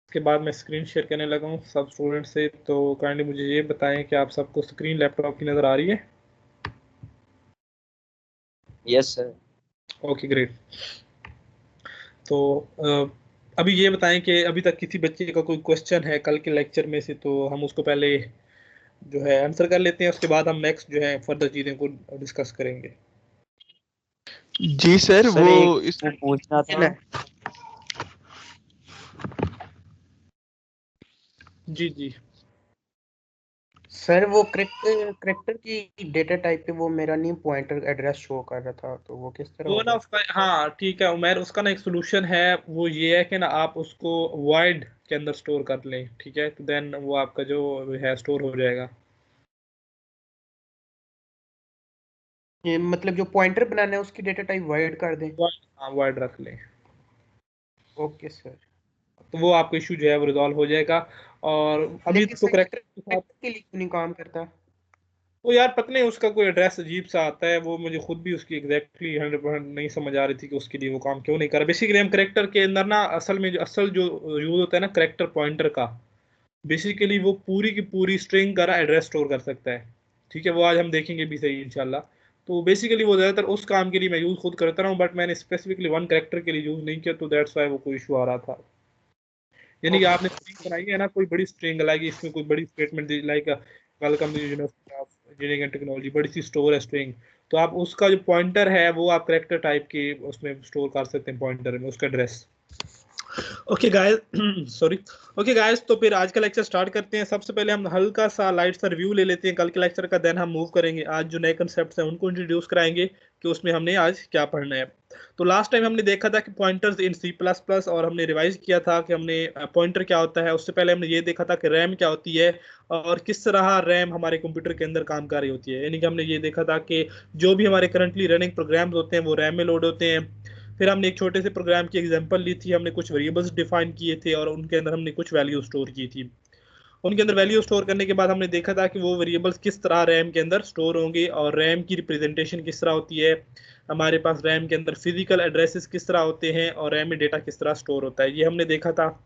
इसके बाद मैं स्क्रीन शेयर करने लगा हूँ सब स्टूडेंट से, तो काइंडली मुझे ये बताएं कि आप सबको स्क्रीन लैपटॉप की नज़र आ रही है? Yes sir. Okay great. तो अभी ये बताएं कि अभी तक किसी बच्चे का कोई क्वेश्चन है कल के लेक्चर में से, तो हम उसको पहले जो है आंसर कर लेते हैं, उसके बाद हम नेक्स्ट जो है फर्दर चीज़ें को डिस्कस करेंगे। जी सर, सर वो एक इस वो पूछना था। जी जी। सर वो करेक्टर की डेटा टाइप पे वो मेरा न्यू पॉइंटर एड्रेस शो कर रहा था, तो वो किस तरह वो ना होगा? उसका, हाँ ठीक है उमैर, उसका ना एक सोल्यूशन है, वो ये है कि ना आप उसको वॉइड के अंदर स्टोर कर लें, ठीक है, तो देन वो आपका जो है स्टोर हो जाएगा। ये मतलब जो पॉइंटर बनाना है उसकी डेटा टाइप वाइड कर दें? हाँ वॉइड रख लें, ओके सर। तो वो आपका इशू जो है वो रिजॉल्व हो जाएगा। और अभी लेकिन तो सर ये करेक्ट के साथ करेक्टर के लिए क्यों नहीं काम करता? वो यार पता नहीं उसका कोई एड्रेस अजीब सा आता है, वो मुझे खुद भी उसकी एग्जैक्टली 100% नहीं समझ आ रही थी कि उसके लिए वो काम क्यों नहीं कर रहा। बेसिकली हम करेक्टर के अंदर ना असल में जो यूज होता है ना करेक्टर पॉइंटर का, बेसिकली वो पूरी की पूरी स्ट्रिंग का एड्रेस स्टोर कर सकता है, ठीक है, वो आज हम देखेंगे भी सही इंशाल्लाह। तो बेसिकली वो ज़्यादातर उस काम के लिए मैं यूज़ खुद करता रहा हूँ, बट मैंने स्पेसिफिकली वन करेक्टर के लिए यूज़ नहीं किया, तो दैट्स वाई वो कोई इशू आ रहा था। यानी कि आपने स्ट्रिंग बनाई है ना, कोई बड़ी स्ट्रिंग लाइक इसमें कोई बड़ी स्टेटमेंट दी like welcome to university of engineering and technology, बड़ी सी स्टोर है स्ट्रिंग, तो आप उसका जो पॉइंटर है वो आप करेक्टर टाइप के उसमें स्टोर कर सकते हैं पॉइंटर में उसका address. Okay guys sorry. Okay guys, तो फिर आज का लेक्चर स्टार्ट करते हैं। सबसे पहले हम हल्का सा लाइट सा रिव्यू ले लेते हैं कल के लेक्चर का, देन हम मूव करेंगे आज जो नए कंसेप्ट्स हैं उनको इंट्रोड्यूस कराएंगे कि उसमें हमने आज क्या पढ़ना है। तो लास्ट टाइम हमने देखा था कि पॉइंटर्स इन सी प्लस प्लस, और हमने रिवाइज किया था कि हमने पॉइंटर क्या होता है। उससे पहले हमने ये देखा था कि रैम क्या होती है और किस तरह रैम हमारे कंप्यूटर के अंदर काम कर रही होती है। यानी कि हमने ये देखा था कि जो भी हमारे करंटली रनिंग प्रोग्राम्स होते हैं वो रैम में लोड होते हैं। फिर हमने एक छोटे से प्रोग्राम की एग्जांपल ली थी, हमने कुछ वेरिएबल्स डिफाइन किए थे और उनके अंदर हमने कुछ वैल्यू स्टोर की थी। उनके अंदर वैल्यू स्टोर करने के बाद हमने देखा था कि वो वेरिएबल्स किस तरह रैम के अंदर स्टोर होंगे और रैम की रिप्रेजेंटेशन किस तरह होती है, हमारे पास रैम के अंदर फिजिकल एड्रेसेस किस तरह होते हैं और रैम में डेटा किस तरह स्टोर होता है, ये हमने देखा था।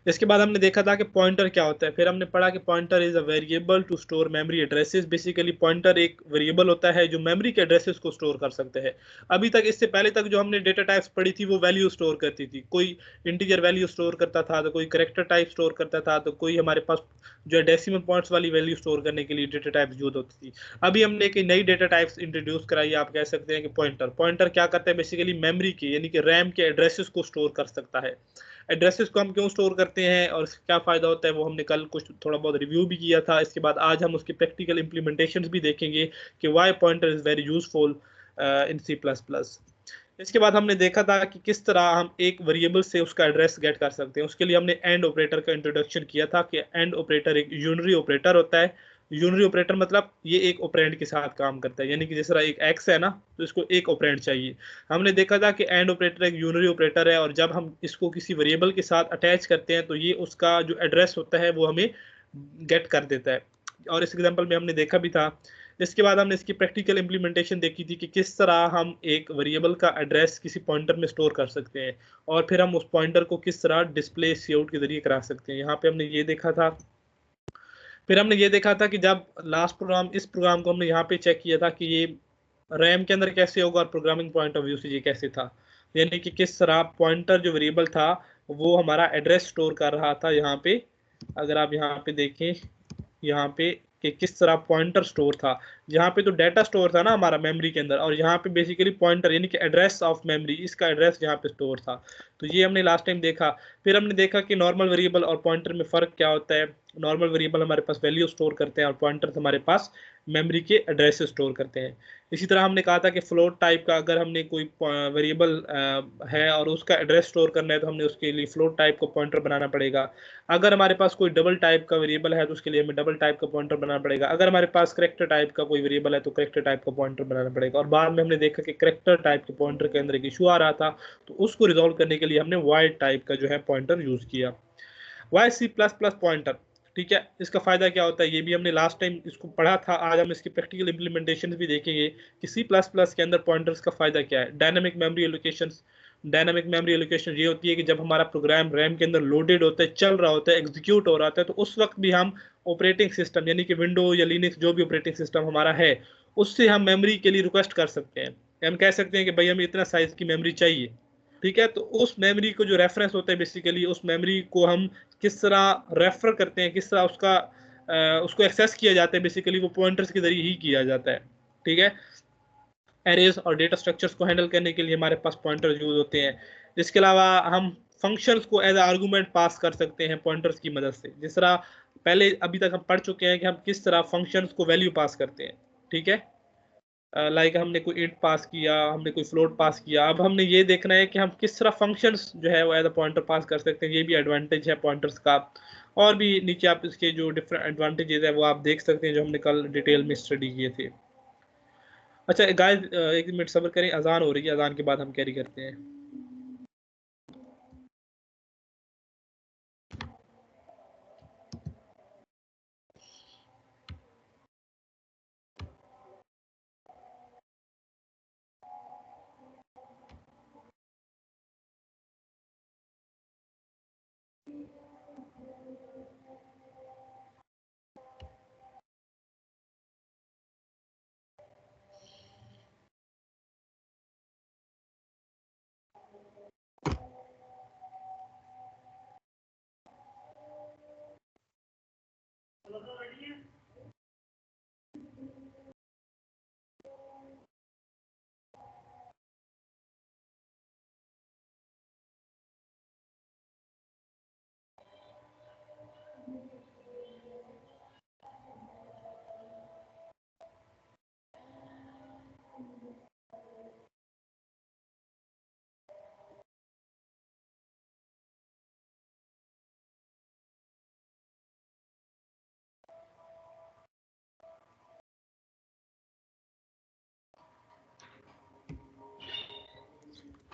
इसके बाद हमने देखा था कि पॉइंटर क्या होता है। फिर हमने पढ़ा कि pointer is a variable to store memory addresses. Basically pointer एक वेरिएबल होता है जो मेमोरी के एड्रेसेस को स्टोर कर सकते हैं। अभी तक इससे पहले तक जो हमने डेटा टाइप्स पढ़ी थी वो वैल्यू स्टोर करती थी, कोई इंटीजर वैल्यू स्टोर करता था, तो कोई करेक्टर टाइप स्टोर करता था, तो कोई हमारे पास जो है डेसिमल पॉइंट्स वाली वैल्यू स्टोर करने के लिए डेटा टाइप्स यूज होती थी। अभी हमने एक नई डेटा टाइप्स इंट्रोड्यूस कराई, आप कह सकते हैं कि पॉइंटर। पॉइंटर क्या करता है, बेसिकली मेमोरी के यानी कि रैम के एड्रेसेस को स्टोर कर सकता है। एड्रेसेस को हम क्यों स्टोर करते हैं और क्या फ़ायदा होता है वो हमने कल कुछ थोड़ा बहुत रिव्यू भी किया था। इसके बाद आज हम उसकी प्रैक्टिकल इम्प्लीमेंटेशन भी देखेंगे कि why pointer is very useful in C plus plus. इसके बाद हमने देखा था कि किस तरह हम एक वेरिएबल से उसका एड्रेस गेट कर सकते हैं। उसके लिए हमने एंड ऑपरेटर का इंट्रोडक्शन किया था कि एंड ऑपरेटर एक यूनरी ऑपरेटर होता है। यूनरी ऑपरेटर मतलब ये एक ऑपरेंड के साथ काम करता है, यानी कि जिस तरह एक एक्स है ना, तो इसको एक ऑपरेंड चाहिए। हमने देखा था कि एंड ऑपरेटर एक यूनरी ऑपरेटर है और जब हम इसको किसी वेरिएबल के साथ अटैच करते हैं तो ये उसका जो एड्रेस होता है वो हमें गेट कर देता है, और इस एग्जांपल में हमने देखा भी था। इसके बाद हमने इसकी प्रैक्टिकल इंप्लीमेंटेशन देखी थी कि किस तरह हम एक वेरिएबल का एड्रेस किसी पॉइंटर में स्टोर कर सकते हैं और फिर हम उस पॉइंटर को किस तरह डिस्प्ले सीआउट के जरिए करा सकते हैं। यहाँ पे हमने ये देखा था। फिर हमने ये देखा था कि जब लास्ट प्रोग्राम, इस प्रोग्राम को हमने यहाँ पे चेक किया था कि ये रैम के अंदर कैसे होगा और प्रोग्रामिंग पॉइंट ऑफ व्यू से ये कैसे था, यानी कि किस तरह पॉइंटर जो वेरिएबल था वो हमारा एड्रेस स्टोर कर रहा था। यहाँ पे अगर आप यहाँ पे देखें, यहाँ पे कि किस तरह पॉइंटर स्टोर था, यहाँ पे तो डाटा स्टोर था ना हमारा मेमोरी के अंदर, और यहाँ पे बेसिकली पॉइंटर यानी कि एड्रेस ऑफ मेमोरी, इसका एड्रेस यहाँ पे स्टोर था। तो ये हमने लास्ट टाइम देखा। फिर हमने देखा कि नॉर्मल वेरिएबल और पॉइंटर में फ़र्क क्या होता है। नॉर्मल वेरिएबल हमारे पास वैल्यू स्टोर करते हैं और पॉइंटर हमारे पास मेमोरी के एड्रेस स्टोर करते हैं। इसी तरह हमने कहा था कि फ्लोट टाइप का अगर हमने कोई वेरिएबल है और उसका एड्रेस स्टोर करना है तो हमने उसके लिए फ्लोट टाइप का पॉइंटर बनाना पड़ेगा। अगर हमारे पास कोई डबल टाइप का वेरिएबल है तो उसके लिए हमें डबल टाइप का पॉइंटर बनाना पड़ेगा। अगर हमारे पास करेक्टर टाइप का कोई वेरिएबल है तो करेक्टर टाइप का पॉइंटर बनाना पड़ेगा। और बाद में हमने देखा कि करेक्टर टाइप के पॉइंटर के अंदर एक इशू आ रहा था, तो उसको रिजॉल्व करने के लिए हमने वाइड टाइप का जो है पॉइंटर यूज किया, why C plus plus pointer. ठीक है, इसका फायदा क्या होता है ये भी हमने लास्ट टाइम इसको पढ़ा था। आज हम इसकी प्रैक्टिकल इंप्लीमेंटेशन भी देखेंगे कि सी प्लस प्लस के अंदर पॉइंटर्स का फायदा क्या है। Dynamic memory allocation, dynamic memory allocation ये होती है कि जब हमारा प्रोग्राम रैम के अंदर लोडेड होता है, चल रहा होता है, एग्जीक्यूट हो रहा होता है, तो उस वक्त भी हम ऑपरेटिंग सिस्टम यानी कि विंडो या लिनक्स जो भी ऑपरेटिंग सिस्टम हमारा है उससे हम मेमोरी के लिए रिक्वेस्ट कर सकते हैं। हम कह सकते हैं कि भाई हमें इतना साइज की मेमोरी चाहिए, ठीक है। तो उस मेमोरी को जो रेफरेंस होता है बेसिकली, उस मेमोरी को हम किस तरह रेफर करते हैं, किस तरह उसको एक्सेस किया जाता है, बेसिकली वो पॉइंटर्स के जरिए ही किया जाता है, ठीक है। एरेज और डेटा स्ट्रक्चर्स को हैंडल करने के लिए हमारे पास पॉइंटर्स यूज होते हैं। इसके अलावा हम फंक्शंस को एज आर्गूमेंट पास कर सकते हैं पॉइंटर्स की मदद से, जिस तरह पहले अभी तक हम पढ़ चुके हैं कि हम किस तरह फंक्शंस को वैल्यू पास करते हैं, ठीक है। लाइक हमने कोई इंट पास किया, हमने कोई फ्लोट पास किया, अब हमने ये देखना है कि हम किस तरह फंक्शंस जो है वो एज अ पॉइंटर पास कर सकते हैं। ये भी एडवांटेज है पॉइंटर्स का। और भी नीचे आप इसके जो डिफरेंट एडवांटेजेस है वो आप देख सकते हैं, जो हमने कल डिटेल में स्टडी किए थे। अच्छा गाइस, एक मिनट सब्र करें, अजान हो रही है, अजान के बाद हम कैरी करते हैं।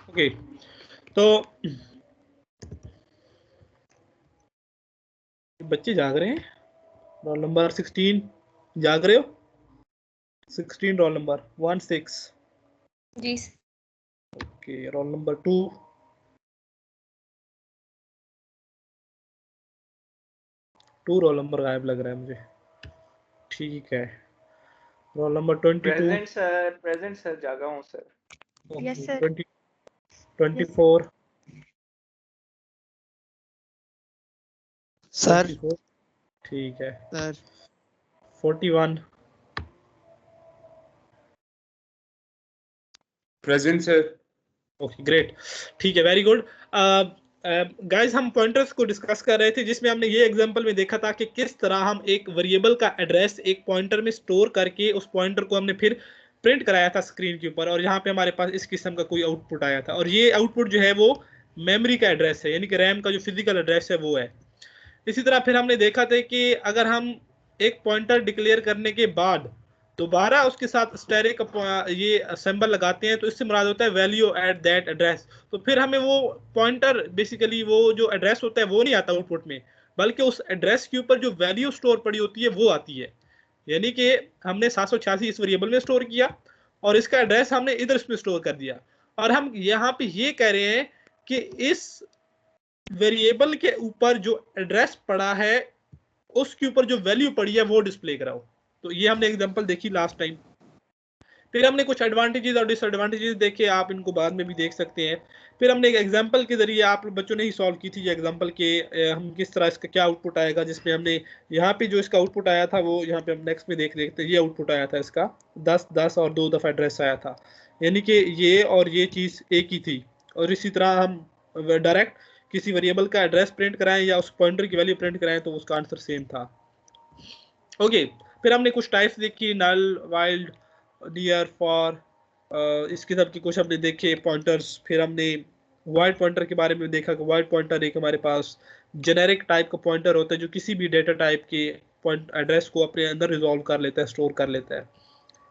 ओके, तो बच्चे जाग रहे हैं? रोल नंबर 16 जाग रहे हो? 16 रोल नंबर 16 जी okay. Roll number 2 roll number गायब लग रहा है मुझे, ठीक है। रोल नंबर 22 प्रेजेंट सर जागा हूँ सर। यस सर 24 सर 24 ठीक है। Sir 41 present sir. Okay great, ठीक है, वेरी गुड। गाइस हम पॉइंटर्स को डिस्कस कर रहे थे, जिसमें हमने ये एग्जांपल में देखा था कि किस तरह हम एक वेरिएबल का एड्रेस एक पॉइंटर में स्टोर करके उस पॉइंटर को हमने फिर प्रिंट कराया था स्क्रीन के ऊपर, और यहाँ पे हमारे पास इस किस्म का कोई आउटपुट आया था, और ये आउटपुट जो है वो मेमोरी का एड्रेस है, यानी कि रैम का जो फिजिकल एड्रेस है वो है। इसी तरह फिर हमने देखा था कि अगर हम एक पॉइंटर डिक्लेयर करने के बाद दोबारा उसके साथ स्टैरिक ये सिंबल लगाते हैं, तो इससे मुराद होता है वैल्यू एट दैट एड्रेस। तो फिर हमें वो पॉइंटर बेसिकली वो जो एड्रेस होता है वो नहीं आता आउटपुट में, बल्कि उस एड्रेस के ऊपर जो वैल्यू स्टोर पड़ी होती है वो आती है। यानी कि हमने 786 इस वेरिएबल में स्टोर किया और इसका एड्रेस हमने इधर इसमें स्टोर कर दिया, और हम यहाँ पे ये कह रहे हैं कि इस वेरिएबल के ऊपर जो एड्रेस पड़ा है उसके ऊपर जो वैल्यू पड़ी है वो डिस्प्ले कराओ। तो ये हमने एग्जांपल देखी लास्ट टाइम। फिर हमने कुछ एडवांटेजेस और डिसएडवांटेजेस देखे, आप इनको बाद में भी देख सकते हैं। फिर हमने एक एग्जांपल के जरिए, आप बच्चों ने ही सॉल्व की थी ये एग्जांपल के, हम किस तरह इसका क्या आउटपुट आएगा, जिसमें हमने यहाँ पे जो इसका आउटपुट आया था वो यहाँ पे हम नेक्स्ट में देख लेते हैं। ये आउटपुट आया था इसका 10 और 2 दफ़ा एड्रेस आया था, यानी कि ये और ये चीज़ एक ही थी। और इसी तरह हम डायरेक्ट किसी वेरिएबल का एड्रेस प्रिंट कराएं या उस पॉइंटर की वैल्यू प्रिंट कराएं तो उसका आंसर सेम था। ओके, फिर हमने कुछ टाइप्स देखी, नल, वाइल्ड, नियर, फॉर, इस किस्म की कुछ हमने देखे पॉइंटर्स। फिर हमने वाइड पॉइंटर के बारे में देखा कि वाइड पॉइंटर एक हमारे पास जेनेरिक टाइप का पॉइंटर होता है जो किसी भी डेटा टाइप के पॉइंट एड्रेस को अपने अंदर रिजॉल्व कर लेता है, स्टोर कर लेता है।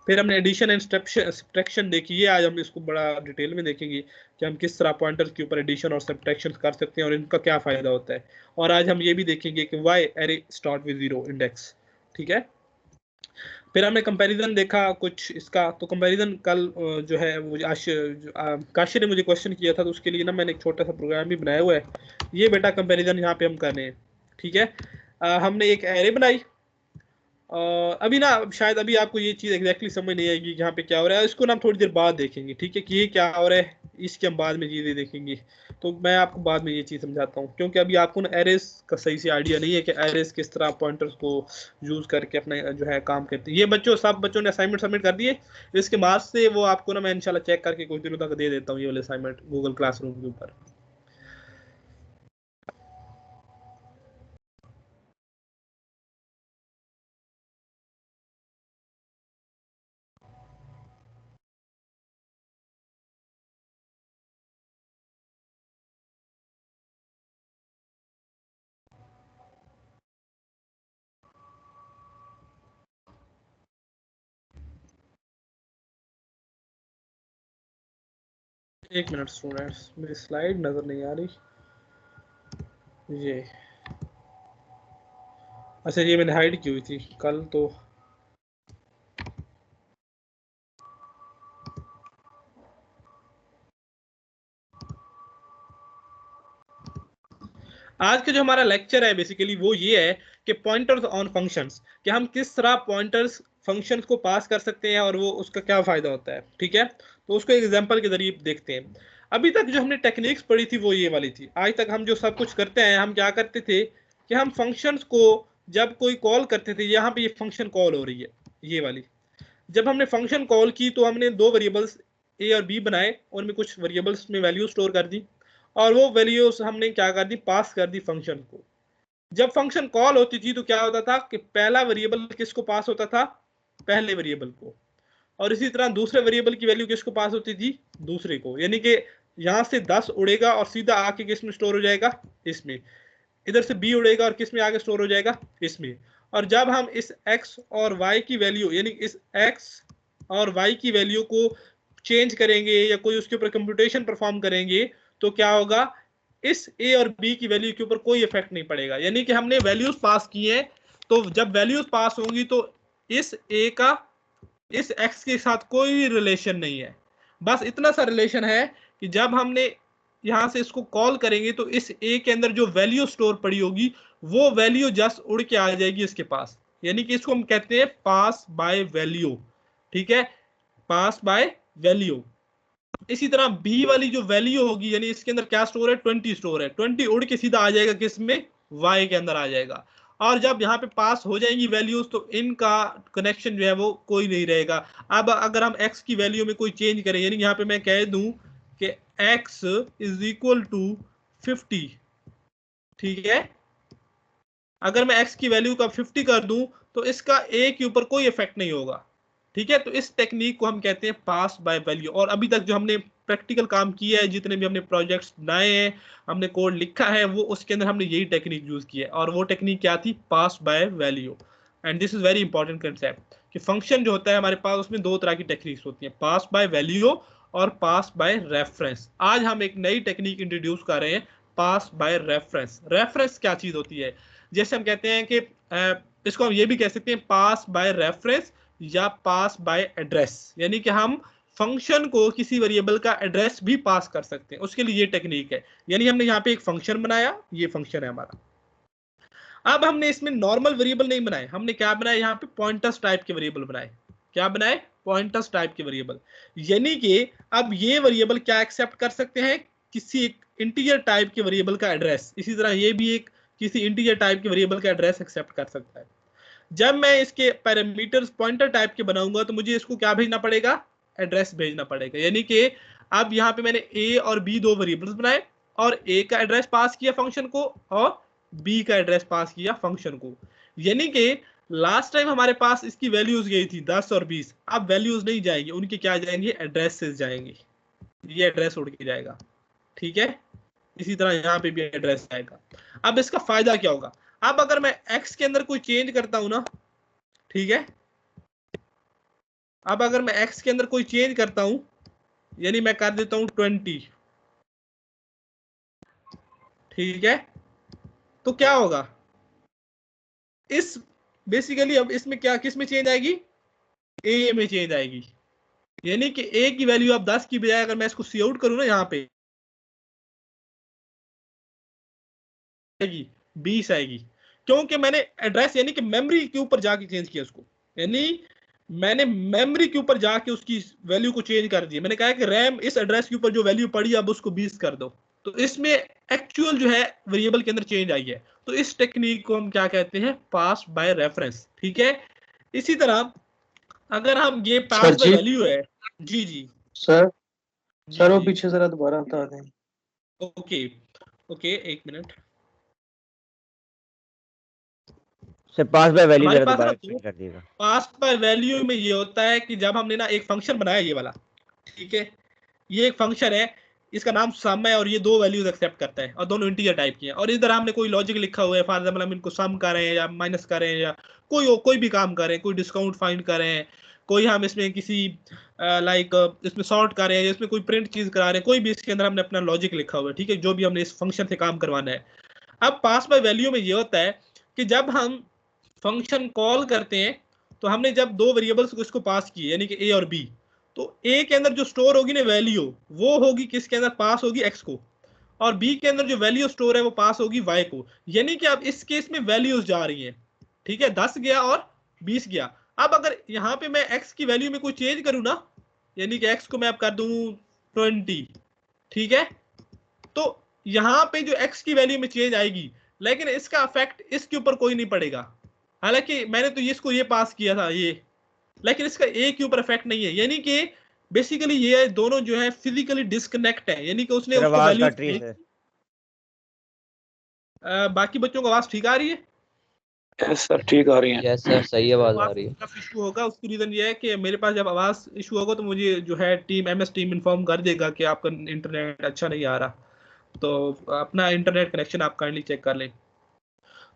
फिर हमने एडिशन एंड सब्ट्रैक्शन देखी है, आज हम इसको बड़ा डिटेल में देखेंगे कि हम किस तरह पॉइंटर्स के ऊपर एडिशन और सब्ट्रैक्शन कर सकते हैं और इनका क्या फ़ायदा होता है। और आज हम ये भी देखेंगे कि why array start with 0 index, ठीक है। फिर हमने कंपैरिजन देखा कुछ इसका, तो कंपैरिजन कल जो है वो काशिर ने मुझे क्वेश्चन किया था, तो उसके लिए ना मैंने एक छोटा सा प्रोग्राम भी बनाया हुआ है। ये बेटा कंपैरिजन यहाँ पे हम कर रहे हैं, ठीक है। हमने एक एरे बनाई। अभी ना शायद अभी आपको ये चीज़ एग्जैक्टली समझ नहीं आएगी कि यहाँ पे क्या हो रहा है, इसको ना हम थोड़ी देर बाद देखेंगे, ठीक है, कि ये क्या हो रहा है, इसके हम बाद में चीज़ें देखेंगे। तो मैं आपको बाद में ये चीज़ समझाता हूँ, क्योंकि अभी आपको ना एरेस का सही से आइडिया नहीं है कि एरेस किस तरह पॉइंटर्स को यूज़ करके अपना जो है काम करते हैं। ये बच्चों सब बच्चों ने असाइनमेंट सबमिट कर दिए, इसके बाद से वो आपको ना मैं इंशाल्लाह चेक करके कुछ दिनों तक दे देता हूँ ये वाले असाइनमेंट गूगल क्लासरूम के ऊपर। एक मिनट स्टूडेंट्स, मेरी स्लाइड नज़र नहीं आ रही। ये अच्छा, ये मैंने हाइड की हुई थी कल तो। आज का जो हमारा लेक्चर है बेसिकली वो ये है कि पॉइंटर्स ऑन फंक्शंस, कि हम किस तरह पॉइंटर्स फंक्शंस को पास कर सकते हैं और वो उसका क्या फायदा होता है, ठीक है। तो उसको एग्जांपल के जरिए देखते हैं। अभी तक जो हमने टेक्निक्स पढ़ी थी वो ये वाली थी। आज तक हम जो सब कुछ करते हैं, हम क्या करते थे कि हम फंक्शंस को जब कोई कॉल करते थे, यहाँ पे ये फंक्शन कॉल हो रही है ये वाली, जब हमने फंक्शन कॉल की तो हमने दो वेरिएबल्स ए और बी बनाए, उनमें कुछ वेरिएबल्स में वैल्यू स्टोर कर दी, और वो वैल्यूज हमने क्या कर दी, पास कर दी फंक्शन को। जब फंक्शन कॉल होती थी तो क्या होता था कि पहला वेरिएबल किसको पास होता था, पहले वेरिएबल को, और इसी तरह दूसरे वेरिएबल की वैल्यू किसको पास होती थी, दूसरे को। यानी कि यहां से 10 उड़ेगा और सीधा आके किस में स्टोर हो जाएगा, इसमें। इधर से बी उड़ेगा और किस में आगे स्टोर हो जाएगा, इसमें। और जब हम इस x और y की वैल्यू, यानी इस x और y की वैल्यू को चेंज करेंगे या कोई उसके ऊपर कंप्यूटेशन परफॉर्म करेंगे, तो क्या होगा, इस a और b की वैल्यू के ऊपर कोई इफेक्ट नहीं पड़ेगा। यानी कि हमने वैल्यूज पास की है, तो जब वैल्यूज पास होंगी तो इस a का इस x के साथ कोई रिलेशन नहीं है। बस इतना सा रिलेशन है कि जब हमने यहां से इसको कॉल करेंगे तो इस a के अंदर जो वैल्यू स्टोर पड़ी होगी वो वैल्यू जस्ट उड़ के आ जाएगी इसके पास। यानी कि इसको हम कहते हैं पास बाय वैल्यू, ठीक है, पास बाय वैल्यू। इसी तरह बी वाली जो वैल्यू होगी, यानी इसके अंदर क्या स्टोर है, 20 स्टोर है, 20 उड़ के सीधा आ जाएगा किस में, वाई के अंदर आ जाएगा। और जब यहाँ पे पास हो जाएंगी वैल्यूज तो इनका कनेक्शन जो है वो कोई नहीं रहेगा। अब अगर हम x की वैल्यू में कोई चेंज करें, यानी यहाँ पे मैं कह दूं कि x इज इक्वल टू 50, ठीक है, अगर मैं x की वैल्यू का 50 कर दूं तो इसका a के ऊपर कोई इफेक्ट नहीं होगा, ठीक है। तो इस टेक्निक को हम कहते हैं पास बाय वैल्यू। और अभी तक जो हमने प्रैक्टिकल काम किया है, जितने भी हमने प्रोजेक्ट्स बनाए हैं, हमने कोड लिखा है, वो उसके अंदर हमने यही टेक्निक यूज की है। और वो टेक्निक क्या थी, pass by value. And this is very important concept कि फंक्शन जो होता है हमारे पास, उसमें दो तरह की टेक्निक्स होती हैं, पास बाय वैल्यू और पास बाय रेफरेंस। आज हम एक नई टेक्निक इंट्रोड्यूस कर रहे हैं, पास बाय रेफरेंस। रेफरेंस क्या चीज होती है, जैसे हम कहते हैं कि इसको हम ये भी कह सकते हैं पास बाय रेफरेंस या पास बाय एड्रेस, यानी कि हम फंक्शन को किसी वेरिएबल का एड्रेस भी पास कर सकते हैं, उसके लिए ये टेक्निक है। यानी हमने यहाँ पे एक फंक्शन बनाया, ये फंक्शन है हमारा। अब हमने इसमें नॉर्मल वेरिएबल नहीं बनाए, हमने क्या बनाया, यहाँ पे पॉइंटर्स टाइप के वेरिएबल बनाए। क्या बनाए, पॉइंटर्स टाइप के वेरिएबल। यानी कि अब ये वेरिएबल क्या एक्सेप्ट कर सकते हैं, किसी एक इंटीजर टाइप के वेरिएबल का एड्रेस। इसी तरह ये भी एक किसी इंटीजर टाइप के वेरिएबल का एड्रेस एक्सेप्ट कर सकता है। जब मैं इसके पैरामीटर्स पॉइंटर टाइप के बनाऊंगा तो मुझे इसको क्या भेजना पड़ेगा, एड्रेस भेजना पड़ेगा। यानी कि अब यहाँ पे मैंने a और b दो वेरिएबल्स बनाए, और a का एड्रेस पास किया फंक्शन को और b का एड्रेस पास किया फंक्शन को। यानी कि लास्ट टाइम हमारे पास इसकी वैल्यूज गई थी 10 और 20, अब वैल्यूज नहीं जाएंगी, उनके क्या जाएंगे, एड्रेसेस जाएंगे। ये एड्रेस उड़ के जाएगा, ठीक है। इसी तरह यहाँ पे भी एड्रेस आएगा। अब इसका फायदा क्या होगा, अब अगर मैं x के अंदर कोई चेंज करता हूं ना, ठीक है, अब अगर मैं x के अंदर कोई चेंज करता हूं, यानी मैं कर देता हूं 20, ठीक है, तो क्या होगा, इस बेसिकली अब इसमें क्या, किस में चेंज आएगी, ए में चेंज आएगी, यानी कि ए की वैल्यू आप 10 की बजाय अगर मैं इसको सी आउट करूँ ना यहाँ पे आएगी 20 आएगी, क्योंकि मैंने एड्रेस यानी कि मेमोरी के ऊपर जाके चेंज किया उसको, यानी मैंने मेमोरी के ऊपर जाके उसकी वैल्यू को चेंज कर दिया। मैंने कहा कि रैम इस एड्रेस के ऊपर जो वैल्यू पड़ी अब उसको 20 कर दो, तो इसमें एक्चुअल जो है वेरिएबल के अंदर चेंज आई है। तो इस टेक्निक को हम क्या कहते हैं, पास बाय रेफरेंस। ठीक है, इसी तरह अगर हम ये सर पास बाय जी, वैल्यू है, जी जी सर जी सर वो जी, पीछे जरा दोबारा बता दें। ओके ओके, एक minute. Sir pass by value हमारे जरा पास है दोबारा ना एक्सप्लेन कर दीजिएगा। पास बाय वैल्यू में ये होता है कि जब हमने ना एक फंक्शन बनाया ये वाला, ठीक है, ये एक फंक्शन है, इसका नाम सम है और ये दो वैल्यूज एक्सेप्ट करता है और दोनों इंटीजर टाइप की हैं, और इधर हमने कोई लॉजिक लिखा हुआ है, फॉर एग्जांपल हम इनको सम कर रहे हैं या माइनस कर रहे हैं या कोई भी काम कर रहे हैं, कोई डिस्काउंट फाइंड कर रहे हैं, कोई हम इसमें किसी लाइक इसमें सॉर्ट कर रहे हैं, इसमें कोई प्रिंट चीज करा रहे हैं, कोई भी इसके अंदर हमने अपना लॉजिक लिखा हुआ है, ठीक है, जो भी हमने इस फंक्शन से काम करवाना है। अब पास बाय वैल्यू में ये होता है कि जब हम फंक्शन कॉल करते हैं तो हमने जब दो वेरिएबल्स को इसको पास किए यानी कि ए और बी, तो ए के अंदर जो स्टोर होगी ना वैल्यू, वो होगी किसके अंदर, पास होगी एक्स को, और बी के अंदर जो वैल्यू स्टोर है वो पास होगी वाई को। यानी कि अब इस केस में वैल्यूज जा रही हैं, ठीक है, 10 गया और 20 गया। अब अगर यहाँ पे मैं एक्स की वैल्यू में कोई चेंज करूँ ना, यानी कि एक्स को मैं अब कर दूं 20, ठीक है, तो यहाँ पे जो एक्स की वैल्यू में चेंज आएगी, लेकिन इसका इफेक्ट इसके ऊपर कोई नहीं पड़ेगा। हालांकि मैंने तो इसको ये पास किया था ये, लेकिन इसका ए के ऊपर इफेक्ट नहीं है, यानी कि बेसिकली ये दोनों जो है फिजिकली डिस्कनेक्ट है, यानी कि उसने सर उसको आवाज वैल्यू कट रही है सर। बाकी बच्चों को आवाज ठीक आ रही है? यस सर ठीक आ रही है। यस सर, सही आवाज आ आवाज रही है। का इशू होगा, उसकी रीजन ये है कि मेरे पास जब आवाज इशू होगा तो मुझे जो है टीम एमएस टीम इन्फॉर्म कर देगा कि आपका इंटरनेट अच्छा नहीं आ रहा, तो अपना इंटरनेट कनेक्शन आप काइंडली चेक कर लें।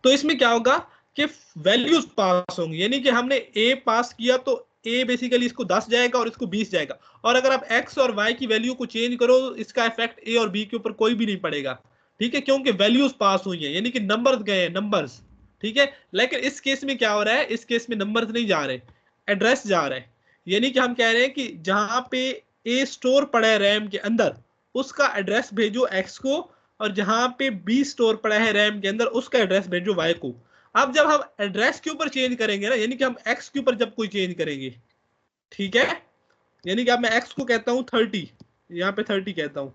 तो इसमें क्या होगा कि वैल्यूज पास होंगी, यानी कि हमने ए पास किया तो ए बेसिकली इसको 10 जाएगा और इसको 20 जाएगा, और अगर आप एक्स और वाई की वैल्यू को चेंज करो तो इसका इफेक्ट ए और बी के ऊपर कोई भी नहीं पड़ेगा, ठीक है, क्योंकि वैल्यूज पास हुई है, यानी कि नंबर्स गए हैं, नंबर्स, ठीक है। लेकिन इस केस में क्या हो रहा है, इस केस में नंबर्स नहीं जा रहे, एड्रेस जा रहे हैं, यानी कि हम कह रहे हैं कि जहां पे ए स्टोर पड़ा है रैम के अंदर उसका एड्रेस भेजो एक्स को, और जहां पे बी स्टोर पड़ा है रैम के अंदर उसका एड्रेस भेजो वाई को। अब जब हम एड्रेस के ऊपर चेंज करेंगे ना, यानी कि हम एक्स के ऊपर जब कोई चेंज करेंगे, ठीक है, यानी कि अब मैं एक्स को कहता हूं 30, यहाँ पे 30 कहता हूं,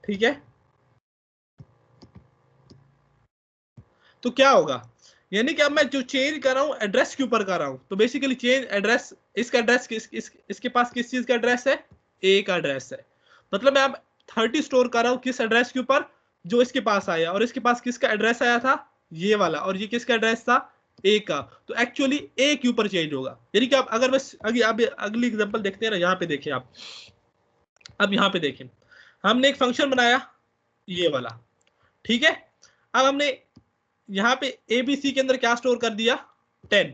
ठीक है, तो क्या होगा, यानी कि अब मैं जो चेंज कर रहा हूं एड्रेस के ऊपर कर रहा हूं, तो बेसिकली चेंज एड्रेस, इसका एड्रेस इसके पास किस चीज का एड्रेस है, ए का एड्रेस है, मतलब मैं अब 30 स्टोर कर रहा हूं किस एड्रेस के ऊपर, जो इसके पास आया, और इसके पास किसका एड्रेस आया था, ये वाला, और ये किसका एड्रेस था, ए का, तो एक्चुअली ए के ऊपर चेंज होगा। यानी कि आप अगर बस अगली एग्जांपल देखते हैं ना, यहाँ पे देखिए आप, अब यहाँ पे देखें, हमने एक फंक्शन बनाया ये वाला, ठीक है, अब हमने यहाँ पे एबीसी के अंदर क्या स्टोर कर दिया 10,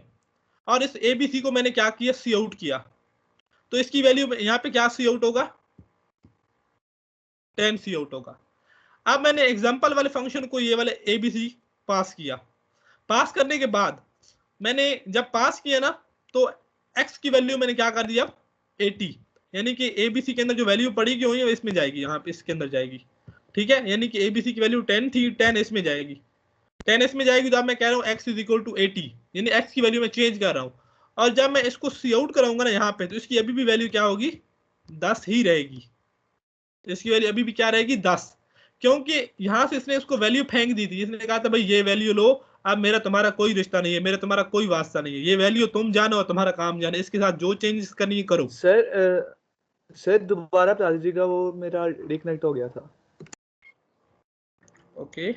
और इस एबीसी को मैंने क्या किया, सी आउट किया, तो इसकी वैल्यू यहाँ पे क्या सी आउट होगा, 10 सी आउट होगा। अब मैंने एग्जांपल वाले फंक्शन को ये वाले एबीसी पास किया, पास करने के बाद मैंने जब पास किया ना तो एक्स की वैल्यू मैंने क्या कर दिया 80, यानी कि एबीसी के अंदर जो वैल्यू पड़ी हुई है वो इसमें जाएगी, यहाँ पे इसके अंदर जाएगी, ठीक है, यानी कि एबीसी की वैल्यू 10 थी, 10 इसमें जाएगी, 10 इसमें जाएगी, तो अब मैं कह रहा हूँ x इज इक्वल टू 80, यानी x की वैल्यू में चेंज कर रहा हूँ, और जब मैं इसको सी आउट कराऊंगा ना यहाँ पे, तो इसकी अभी भी वैल्यू क्या होगी 10 ही रहेगी, इसकी वैल्यू अभी भी क्या रहेगी 10, क्योंकि यहां से इसने उसको वैल्यू फेंक दी थी, इसने कहा था भाई ये वैल्यू लो, अब मेरा तुम्हारा कोई रिश्ता नहीं है, मेरा तुम्हारा कोई वास्ता नहीं है, ये वैल्यू तुम जानो और तुम्हारा काम जाने, इसके साथ जो चेंजेस करनी है करो। सर दोबारा बता दीजिएगा, वो मेरा रिकनेक्ट हो गया था। ओके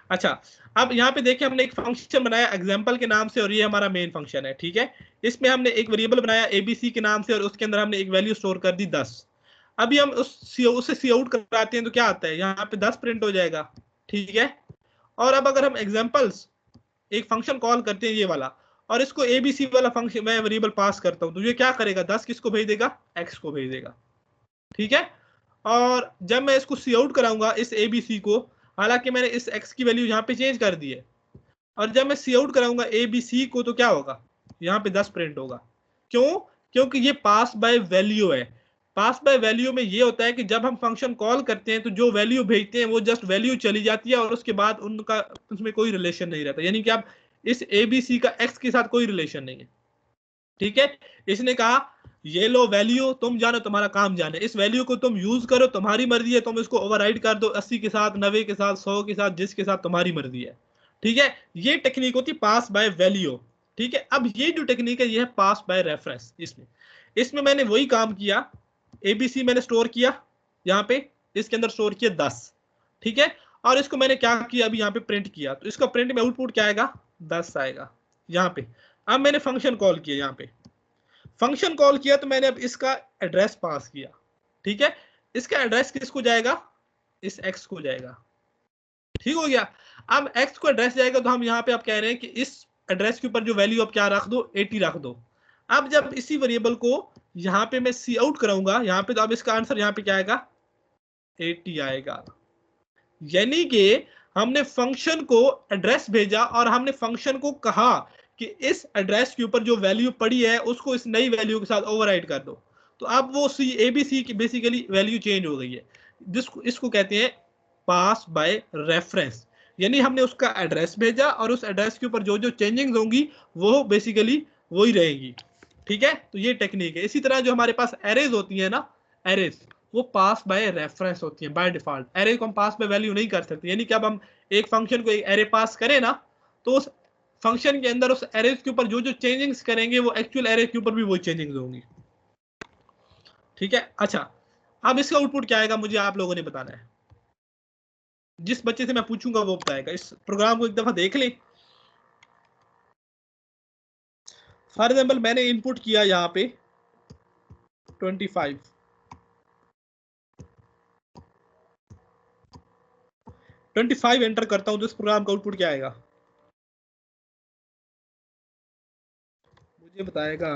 अच्छा, अब यहाँ पे देखिए हमने एक फंक्शन बनाया एग्जाम्पल के नाम से, और ये हमारा मेन फंक्शन है, ठीक है, इसमें हमने एक वेरिएबल बनाया एबीसी के नाम से और उसके अंदर हमने एक वैल्यू स्टोर कर दी 10। अभी हम उससे सी आउट कराते हैं तो क्या आता है, यहाँ पे 10 प्रिंट हो जाएगा, ठीक है, और अब अगर हम एग्जाम्पल्स एक फंक्शन कॉल करते हैं ये वाला, और इसको एबीसी वाला फंक्शन मैं वेरिएबल पास करता हूँ, तो ये क्या करेगा 10 किसको भेज देगा, एक्स को भेज देगा, ठीक है, और जब मैं इसको सी आउट कराऊंगा इस एबीसी को, हालांकि मैंने इस एक्स की वैल्यू यहाँ पे चेंज कर दी है, और जब मैं सी आउट कराऊंगा एबीसी को तो क्या होगा, यहाँ पे 10 प्रिंट होगा। क्यों? क्योंकि ये पास बाय वैल्यू है। पास बाय वैल्यू में ये होता है कि जब हम फंक्शन कॉल करते हैं तो जो वैल्यू भेजते हैं वो जस्ट वैल्यू चली जाती है और उसके बाद उनका उसमें कोई रिलेशन नहीं रहता, यानी कि अब इस ABC का x के साथ कोई रिलेशन नहीं है। ठीक है, इसने कहा ये लो वैल्यू, तुम जानो तुम्हारा काम जाने, इस वैल्यू को तुम यूज करो, तुम्हारी मर्जी है, तुम इसको ओवरराइड कर दो 80 के साथ, 90 के साथ, 100 के साथ, जिसके साथ तुम्हारी मर्जी है। ठीक है, ये टेक्निक होती है पास बाय वैल्यू। ठीक है, अब ये जो टेक्निक है ये है पास बाय रेफरेंस। इसमें मैंने वही काम किया, ABC मैंने स्टोर किया यहाँ पे, इसके अंदर स्टोर किया 10। ठीक है, और इसको मैंने क्या किया, अभी यहाँ पे प्रिंट किया, तो इसका प्रिंट में आउटपुट क्या आएगा, 10 आएगा यहाँ पे। अब मैंने फंक्शन कॉल किया, यहाँ पे फंक्शन कॉल किया तो मैंने अब इसका एड्रेस पास किया। ठीक है, इसका एड्रेस किसको जाएगा, इस x को जाएगा। ठीक हो गया। अब x को एड्रेस जाएगा तो हम यहाँ पे अब कह रहे हैं कि इस एड्रेस के ऊपर जो वैल्यू अब क्या रख दो, 80 रख दो। अब जब इसी वेरिएबल को यहाँ पे मैं सी आउट कराऊंगा यहाँ पे, तो अब इसका आंसर यहाँ पे क्या आएगा, 80 आएगा। यानी कि हमने फंक्शन को एड्रेस भेजा और हमने फंक्शन को कहा कि इस एड्रेस के ऊपर जो वैल्यू पड़ी है उसको इस नई वैल्यू के साथ ओवरराइड कर दो। तो अब वो ABC की बेसिकली वैल्यू चेंज हो गई है, जिसको इसको कहते हैं पास बाय रेफरेंस। यानी हमने उसका एड्रेस भेजा और उस एड्रेस के ऊपर जो जो चेंजिंग्स होंगी वो बेसिकली वही रहेगी। ठीक है, तो ये टेक्निक है। इसी तरह जो हमारे पास एरेज होती है ना, एरेज वो पास बाय रेफरेंस होती है बाय डिफॉल्ट। एरे को हम पास बाय वैल्यू नहीं कर सकते, यानी कि अब हम एक फंक्शन को एक एरे पास करें ना, तो उस फंक्शन के अंदर उस एरे के ऊपर जो जो चेंजिंग्स करेंगे वो एक्चुअल एरे के ऊपर भी वही चेंजिंग्स होंगी। ठीक है, अच्छा अब इसका आउटपुट क्या आएगा मुझे आप लोगों ने बताना है। जिस बच्चे से मैं पूछूंगा वो बताएगा। इस प्रोग्राम को एक दफा देख लें। फॉर एग्जाम्पल मैंने इनपुट किया यहाँ पे 25, 25 एंटर करता हूं तो इस प्रोग्राम का आउटपुट क्या आएगा मुझे बताएगा।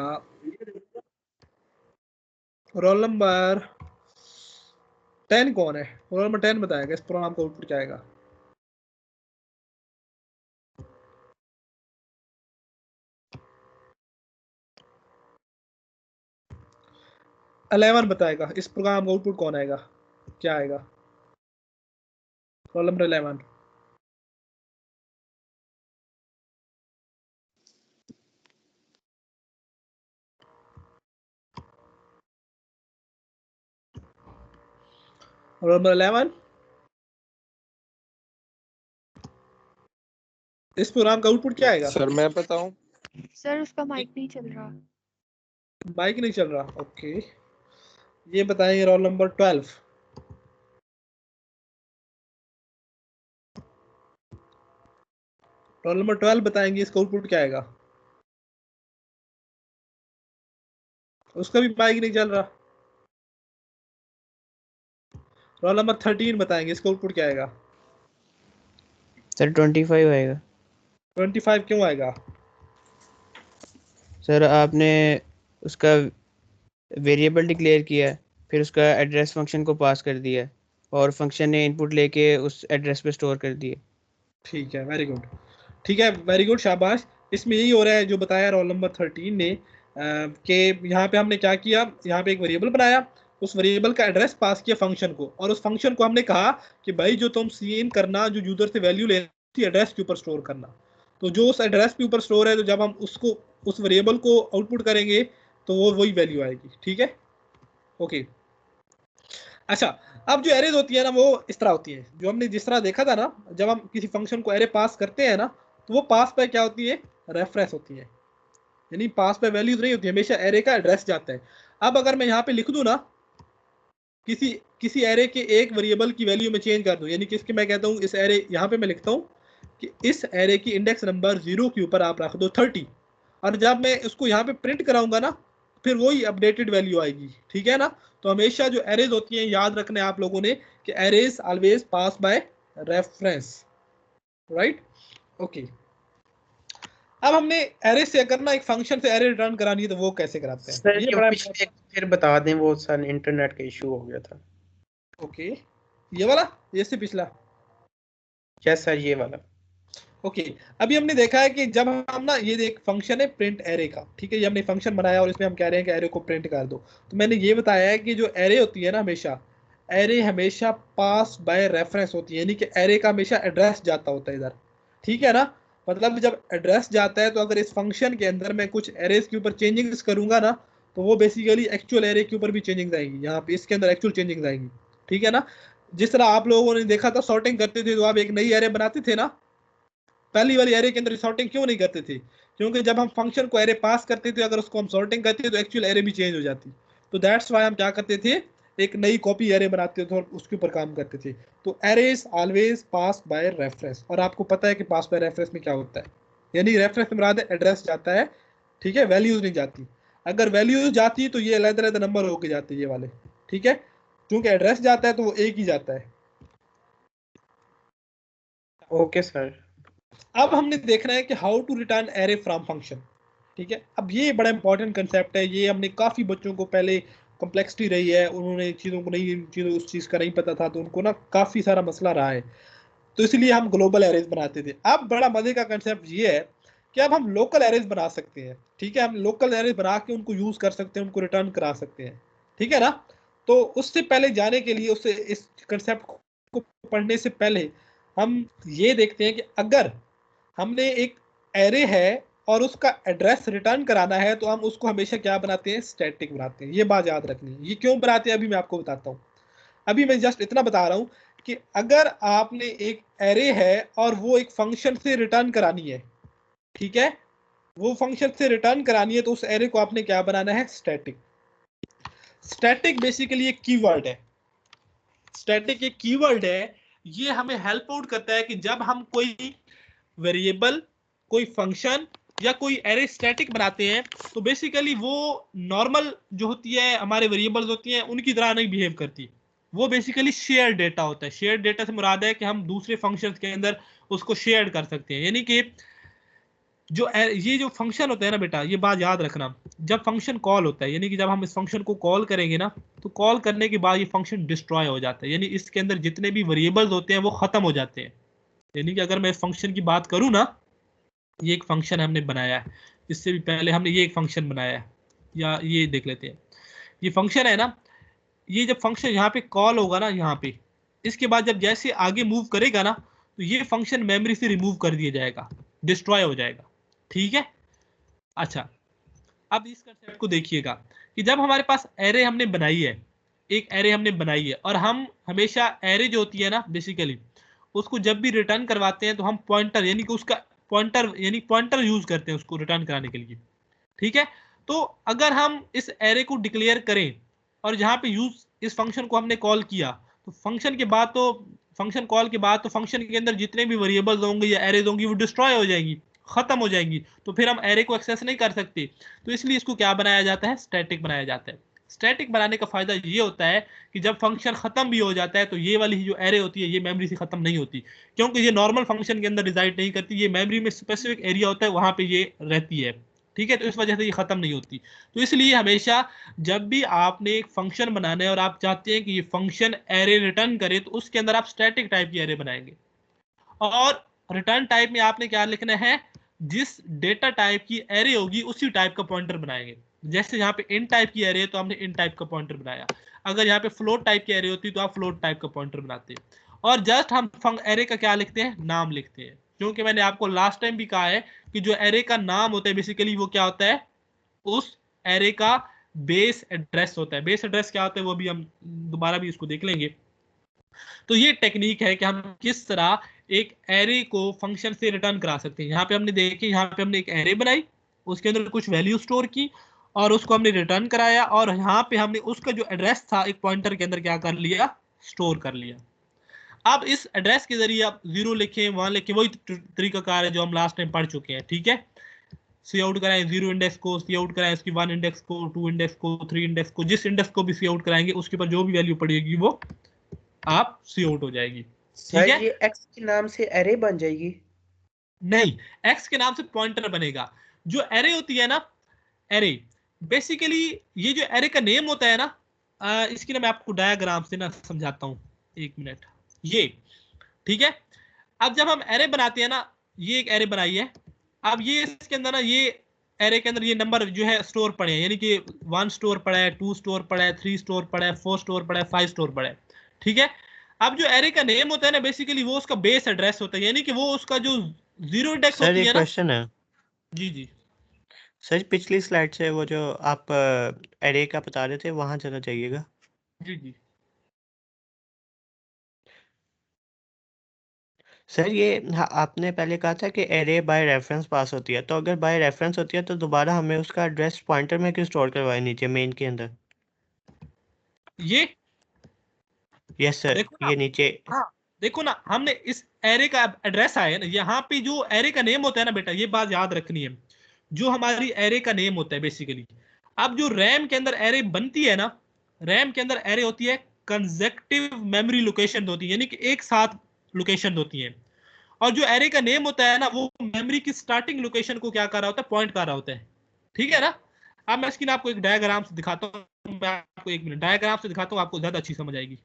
रोल नंबर 10 कौन है, रोल नंबर 10 बताएगा इस प्रोग्राम का आउटपुट क्या आएगा। अलेवन बताएगा इस प्रोग्राम का आउटपुट कौन आएगा, क्या आएगा, रोल नंबर 11। रोल नंबर 11 इस प्रोग्राम का आउटपुट क्या आएगा। सर मैं बताऊं, सर उसका माइक नहीं चल रहा। माइक नहीं चल रहा, ओके। ये बताएंगे रोल नंबर 12। रोल नंबर 12 बताएंगे इसका आउटपुट क्या आएगा। उसका भी माइक नहीं चल रहा। रोल नंबर 13 बताएंगे इसका आउटपुट क्या आएगा। सर 25 आएगा। 25 क्यों आएगा। सर आपने उसका वेरिएबल डिक्लेयर किया है, फिर उसका एड्रेस फंक्शन को पास कर दिया है और फंक्शन ने इनपुट लेके उस एड्रेस पे स्टोर कर दिया। ठीक है, वेरी गुड। ठीक है, वेरी गुड, शाबाश। इसमें यही हो रहा है जो बताया रोल नंबर 13 ने कि यहाँ पे हमने क्या किया, यहाँ पे एक वेरिएबल बनाया, उस वेरिएबल का एड्रेस पास किया फंक्शन को, और उस फंक्शन को हमने कहा कि भाई जो तुम सीन करना, जो यूजर से वैल्यू लेती एड्रेस के ऊपर स्टोर करना। तो जो उस एड्रेस के ऊपर स्टोर है, तो जब हम उसको उस वेरिएबल को आउटपुट करेंगे तो वो वही वैल्यू आएगी। ठीक है, ओके। अच्छा, अब जो एरेज होती है ना वो इस तरह होती है, जो हमने जिस तरह देखा था ना, जब हम किसी फंक्शन को एरे पास करते हैं ना, तो वो पास पे क्या होती है, रेफरेंस होती है। यानी पास पे वैल्यूज नहीं होती, हमेशा एरे का एड्रेस जाता है। अब अगर मैं यहाँ पे लिख दूं ना, किसी एरे के एक वेरिएबल की वैल्यू में चेंज कर दूं, यानी कि इसके मैं कहता हूँ इस एरे, यहाँ पे मैं लिखता हूँ कि इस एरे की इंडेक्स नंबर 0 के ऊपर आप रख दो 30, और जब मैं इसको यहाँ पे प्रिंट कराऊंगा ना, फिर वही अपडेटेड वैल्यू आएगी। ठीक है ना। तो हमेशा जो एरेज होती हैं, याद रखना है आप लोगों ने कि arrays always pass by reference, right, okay. अब हमने एरे से अगर ना एक फंक्शन से एरे रिटर्न करानी है तो वो कैसे कराते हैं। सर ये ये बड़ा पिछले फिर बता दें, वो सर इंटरनेट का इशू हो गया था। ओके, ये वाला, ये से पिछला। यस सर, ये वाला। ओके अभी हमने देखा है कि जब हम ना ये एक फंक्शन है प्रिंट एरे का, ठीक है, ये हमने फंक्शन बनाया और इसमें हम कह रहे हैं कि एरे को प्रिंट कर दो। तो मैंने ये बताया है कि जो एरे होती है ना, एरे हमेशा पास बाय रेफरेंस होती है, यानी कि एरे का हमेशा एड्रेस जाता होता है इधर, ठीक है ना। मतलब जब एड्रेस जाता है तो अगर इस फंक्शन के अंदर मैं कुछ एरेज के ऊपर चेंजिंग्स करूंगा ना, तो वो बेसिकली एक्चुअल एरे के ऊपर भी चेंजिंग आएंगी, यहाँ पे इसके अंदर एक्चुअल चेंजिंग आएंगी, ठीक है ना। जिस तरह आप लोगों ने देखा था सॉर्टिंग करते थे तो आप एक नई एरे बनाते थे ना, पहली वाली एरे के अंदर सॉर्टिंग क्यों नहीं करते थे? क्योंकि जब हम फंक्शन को एरे पास करते थे, अगर उसको हम सॉर्टिंग करते तो एक्चुअल एरे भी चेंज हो जाती। तो दैट्स वाई हम क्या करते थे, एक नई कॉपी एरे बनाते थे और उसके ऊपर काम करते थे। तो arrays always pass by reference, और आपको पता है कि पास बाय रेफरेंस में क्या होता है, यानी रेफरेंस में मुराद एड्रेस जाता है, ठीक है, वैल्यूज नहीं जाती। अगर वैल्यूज जाती तो ये अलग-अलग नंबर होके जाते ये वाले, ठीक है, क्योंकि एड्रेस जाता है तो वो एक ही जाता है। Okay sir. अब हमने देखना है कि how to return array from function, ठीक है। अब ये बड़ा इंपॉर्टेंट कंसेप्ट है, ये हमने काफ़ी बच्चों को पहले कॉम्प्लेक्सिटी रही है, उन्होंने चीज़ों को नहीं, चीज़ों उस चीज़ का नहीं पता था, तो उनको ना काफ़ी सारा मसला रहा है, तो इसलिए हम ग्लोबल एरेज बनाते थे। अब बड़ा मजे का कंसेप्ट ये है कि अब हम लोकल एरेज बना सकते हैं, ठीक है, हम लोकल एरेज बना के उनको यूज़ कर सकते हैं, उनको रिटर्न करा सकते हैं, ठीक है ना। तो उससे पहले जाने के लिए, उससे इस कंसेप्ट को पढ़ने से पहले हम ये देखते हैं कि अगर हमने एक एरे है और उसका एड्रेस रिटर्न कराना है तो हम उसको हमेशा क्या बनाते हैं, स्टैटिक बनाते हैं। ये बात याद रखनी है। ये क्यों बनाते हैं अभी मैं आपको बताता हूँ। अभी मैं जस्ट इतना बता रहा हूँ कि अगर आपने एक एरे है और वो एक फंक्शन से रिटर्न करानी है, ठीक है, वो फंक्शन से रिटर्न करानी है, तो उस एरे को आपने क्या बनाना है, स्टैटिक। स्टैटिक बेसिकली एक कीवर्ड है, स्टैटिक एक कीवर्ड है, ये हमें हेल्प आउट करता है कि जब हम कोई वेरिएबल, कोई फंक्शन या कोई एरे स्टैटिक बनाते हैं तो बेसिकली वो नॉर्मल जो होती है हमारे वेरिएबल्स होती हैं उनकी तरह नहीं बिहेव करती, वो बेसिकली शेयर डेटा होता है। शेयर डेटा से मुराद है कि हम दूसरे फंक्शंस के अंदर उसको शेयर कर सकते हैं, यानी कि जो ये जो फंक्शन होता है ना बेटा, ये बात याद रखना, जब फंक्शन कॉल होता है, यानी कि जब हम इस फंक्शन को कॉल करेंगे ना, तो कॉल करने के बाद ये फंक्शन डिस्ट्रॉय हो जाता है, यानी इसके अंदर जितने भी वेरिएबल्स होते हैं वो खत्म हो जाते हैं। यानी कि अगर मैं इस फंक्शन की बात करूं ना, ये एक फंक्शन हमने बनाया है, इससे भी पहले हमने ये एक फंक्शन बनाया है, या ये देख लेते हैं, ये फंक्शन है ना, ये जब फंक्शन यहाँ पे कॉल होगा ना, यहाँ पे, इसके बाद जब जैसे आगे मूव करेगा ना, तो ये फंक्शन मेमोरी से रिमूव कर दिया जाएगा, डिस्ट्रॉय हो जाएगा, ठीक है। अच्छा, अब इस कंसेप्ट को देखिएगा कि जब हमारे पास एरे हमने बनाई है, एक एरे हमने बनाई है, और हम हमेशा एरे जो होती है ना बेसिकली, उसको जब भी रिटर्न करवाते हैं तो हम पॉइंटर, यानी कि उसका पॉइंटर, यानी पॉइंटर यूज करते हैं उसको रिटर्न कराने के लिए, ठीक है। तो अगर हम इस एरे को डिक्लेयर करें और जहां पे यूज इस फंक्शन को हमने कॉल किया, तो फंक्शन के बाद तो फंक्शन कॉल के बाद तो फंक्शन के अंदर जितने भी वेरिएबल्स होंगे या एरेज होंगी वो डिस्ट्रॉय हो जाएंगी, खत्म हो जाएंगी, तो फिर हम एरे को एक्सेस नहीं कर सकते। तो इसलिए इसको क्या बनाया जाता है, स्टैटिक बनाया जाता है। स्टैटिक बनाने का फायदा ये होता है कि जब फंक्शन खत्म भी हो जाता है तो ये वाली जो एरे होती है ये मेमोरी से खत्म नहीं होती, क्योंकि ये नॉर्मल फंक्शन के अंदर रिजाइड नहीं करती, ये मेमोरी में स्पेसिफिक एरिया होता है, वहां पे ये रहती है, ठीक है। तो इस वजह से ये खत्म नहीं होती। तो इसलिए हमेशा जब भी आपने एक फंक्शन बनाना है और आप चाहते हैं कि ये फंक्शन एरे रिटर्न करे, तो उसके अंदर आप स्टैटिक टाइप की एरे बनाएंगे, और रिटर्न टाइप में आपने क्या लिखना है, जिस डेटा टाइप की एरे होगी उसी टाइप का पॉइंटर बनाएंगे। जैसे यहाँ पे इन टाइप की एरे है तो हमने इन टाइप का पॉइंटर बनाया, अगर यहाँ पे फ्लोट टाइप की एरे होती तो आप फ्लोट टाइप का पॉइंटर बनाते हैं, और जस्ट हम एरे का क्या लिखते हैं, नाम लिखते हैं, क्योंकि मैंने आपको लास्ट टाइम भी कहा है कि जो एरे का नाम होता है बेसिकली वो क्या होता है, उस एरे का बेस एड्रेस होता है। बेस एड्रेस क्या होता है वो भी हम दोबारा भी इसको देख लेंगे। तो ये टेक्निक है कि हम किस तरह एक एरे को फंक्शन से रिटर्न करा सकते हैं। यहाँ पे हमने देखे, यहाँ पे हमने एक एरे बनाई, उसके अंदर कुछ वैल्यू स्टोर की और उसको हमने रिटर्न कराया, और यहाँ पे हमने उसका जो एड्रेस था एक पॉइंटर के अंदर क्या कर लिया, स्टोर कर लिया। अब इस एड्रेस के जरिए आप 0 लिखें 1 लिखें, वही तरीकाकार है जो हम लास्ट टाइम पढ़ चुके हैं, ठीक है। सी आउट कराएं 0 इंडेक्स को, सी आउट कराएं इसकी 1 इंडेक्स को, 2 इंडेक्स को, 3 इंडेक्स को, जिस इंडेक्स को भी सी आउट कराएंगे उसके ऊपर जो भी वैल्यू पड़ेगी वो आप सी आउट हो जाएगी। सर ये एक्स के नाम से एरे बन जाएगी? नहीं, एक्स के नाम से पॉइंटर बनेगा। जो एरे होती है ना, एरे बेसिकली ये जो एरे का नेम होता है ना, इसकी ना मैं आपको डायग्राम से ना समझाता हूँ, 1 मिनट, ये ठीक है। अब जब हम एरे बनाते हैं ना, ये एक एरे बनाई है। अब ये इसके अंदर ना, ये एरे के अंदर ये नंबर जो है स्टोर पड़े हैं, यानी कि 1 स्टोर पड़ा है, 2 स्टोर पड़ा है, 3 स्टोर पड़ा है, 4 स्टोर पड़ा है, 5 स्टोर पड़ा है। ठीक है, अब जो एरे का नेम होता है ना, बेसिकली वो उसका बेस एड्रेस होता है, यानी कि वो उसका जो जीरो इंडेक्स सर होती एक है ना। क्वेश्चन है जी जी सर, पिछली स्लाइड से वो जो आप एरे का बता रहे थे वहां चला जाइएगा। जी जी सर ये आपने पहले कहा था कि एरे बाय रेफरेंस पास होती है, तो अगर बाय रेफरेंस होती है तो दोबारा हमें उसका एड्रेस पॉइंटर में क्यों स्टोर करवाए नीचे मेन के अंदर? ये यस सर, देखो ना, ये नीचे। हाँ देखो ना, हमने इस एरे का एड्रेस आया ना, यहाँ पे जो एरे का नेम होता है ना बेटा, ये बात याद रखनी है, जो हमारी एरे का नेम होता है बेसिकली। अब जो रैम के अंदर एरे बनती है ना, रैम के अंदर एरे होती है कंसेक्टिव मेमोरी लोकेशन होती है, यानी कि एक साथ लोकेशन होती है। और जो एरे का नेम होता है ना, वो मेमोरी की स्टार्टिंग लोकेशन को क्या कर रहा होता है, पॉइंट कर रहा होता है। ठीक है ना। अब मैं स्क्रीन आपको एक डायग्राम से दिखाता हूँ, मैं आपको 1 मिनट डायग्राम से दिखाता हूँ, आपको ज्यादा अच्छी समझ आएगी।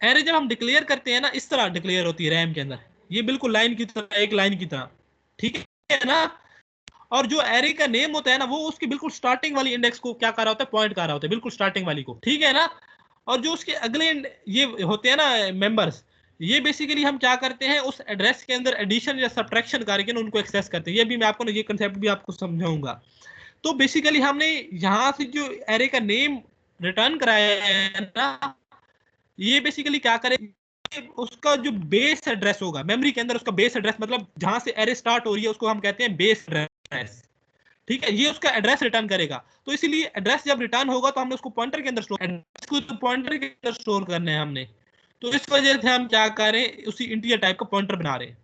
एरे जब हम डिक्लेयर करते हैं ना, इस तरह डिक्लेयर होती है रैम के अंदर, ये बिल्कुल लाइन की तरह, एक लाइन की तरह। ठीक है ना। और जो एरे का नेम होता है ना, वो उसकी बिल्कुल स्टार्टिंग वाली इंडेक्स को क्या कर रहा होता है, पॉइंट कर रहा होता है, बिल्कुल स्टार्टिंग वाली को। ठीक है ना। और जो उसके अगले ये होते हैं ना मेंबर्स, ये बेसिकली हम क्या करते हैं, उस एड्रेस के अंदर एडिशन या सब्ट्रैक्शन करके ना उनको एक्सेस करते हैं। ये भी मैं आपको ना, ये कंसेप्ट भी आपको समझाऊंगा। तो बेसिकली हमने यहाँ से जो एरे का नेम रिटर्न कराया है ना, ये बेसिकली क्या करे, उसका जो बेस एड्रेस होगा मेमोरी के अंदर, उसका बेस एड्रेस मतलब जहां से एरे स्टार्ट हो रही है, उसको हम कहते हैं बेस एड्रेस। ठीक है, ये उसका एड्रेस रिटर्न करेगा। तो इसीलिए एड्रेस जब रिटर्न होगा तो हमने उसको पॉइंटर के अंदर स्टोर, एड्रेस को तो पॉइंटर के अंदर स्टोर करने हैं हमने। तो इस वजह से हम क्या करें, उसी इंटीजर टाइप का पॉइंटर बना रहे हैं।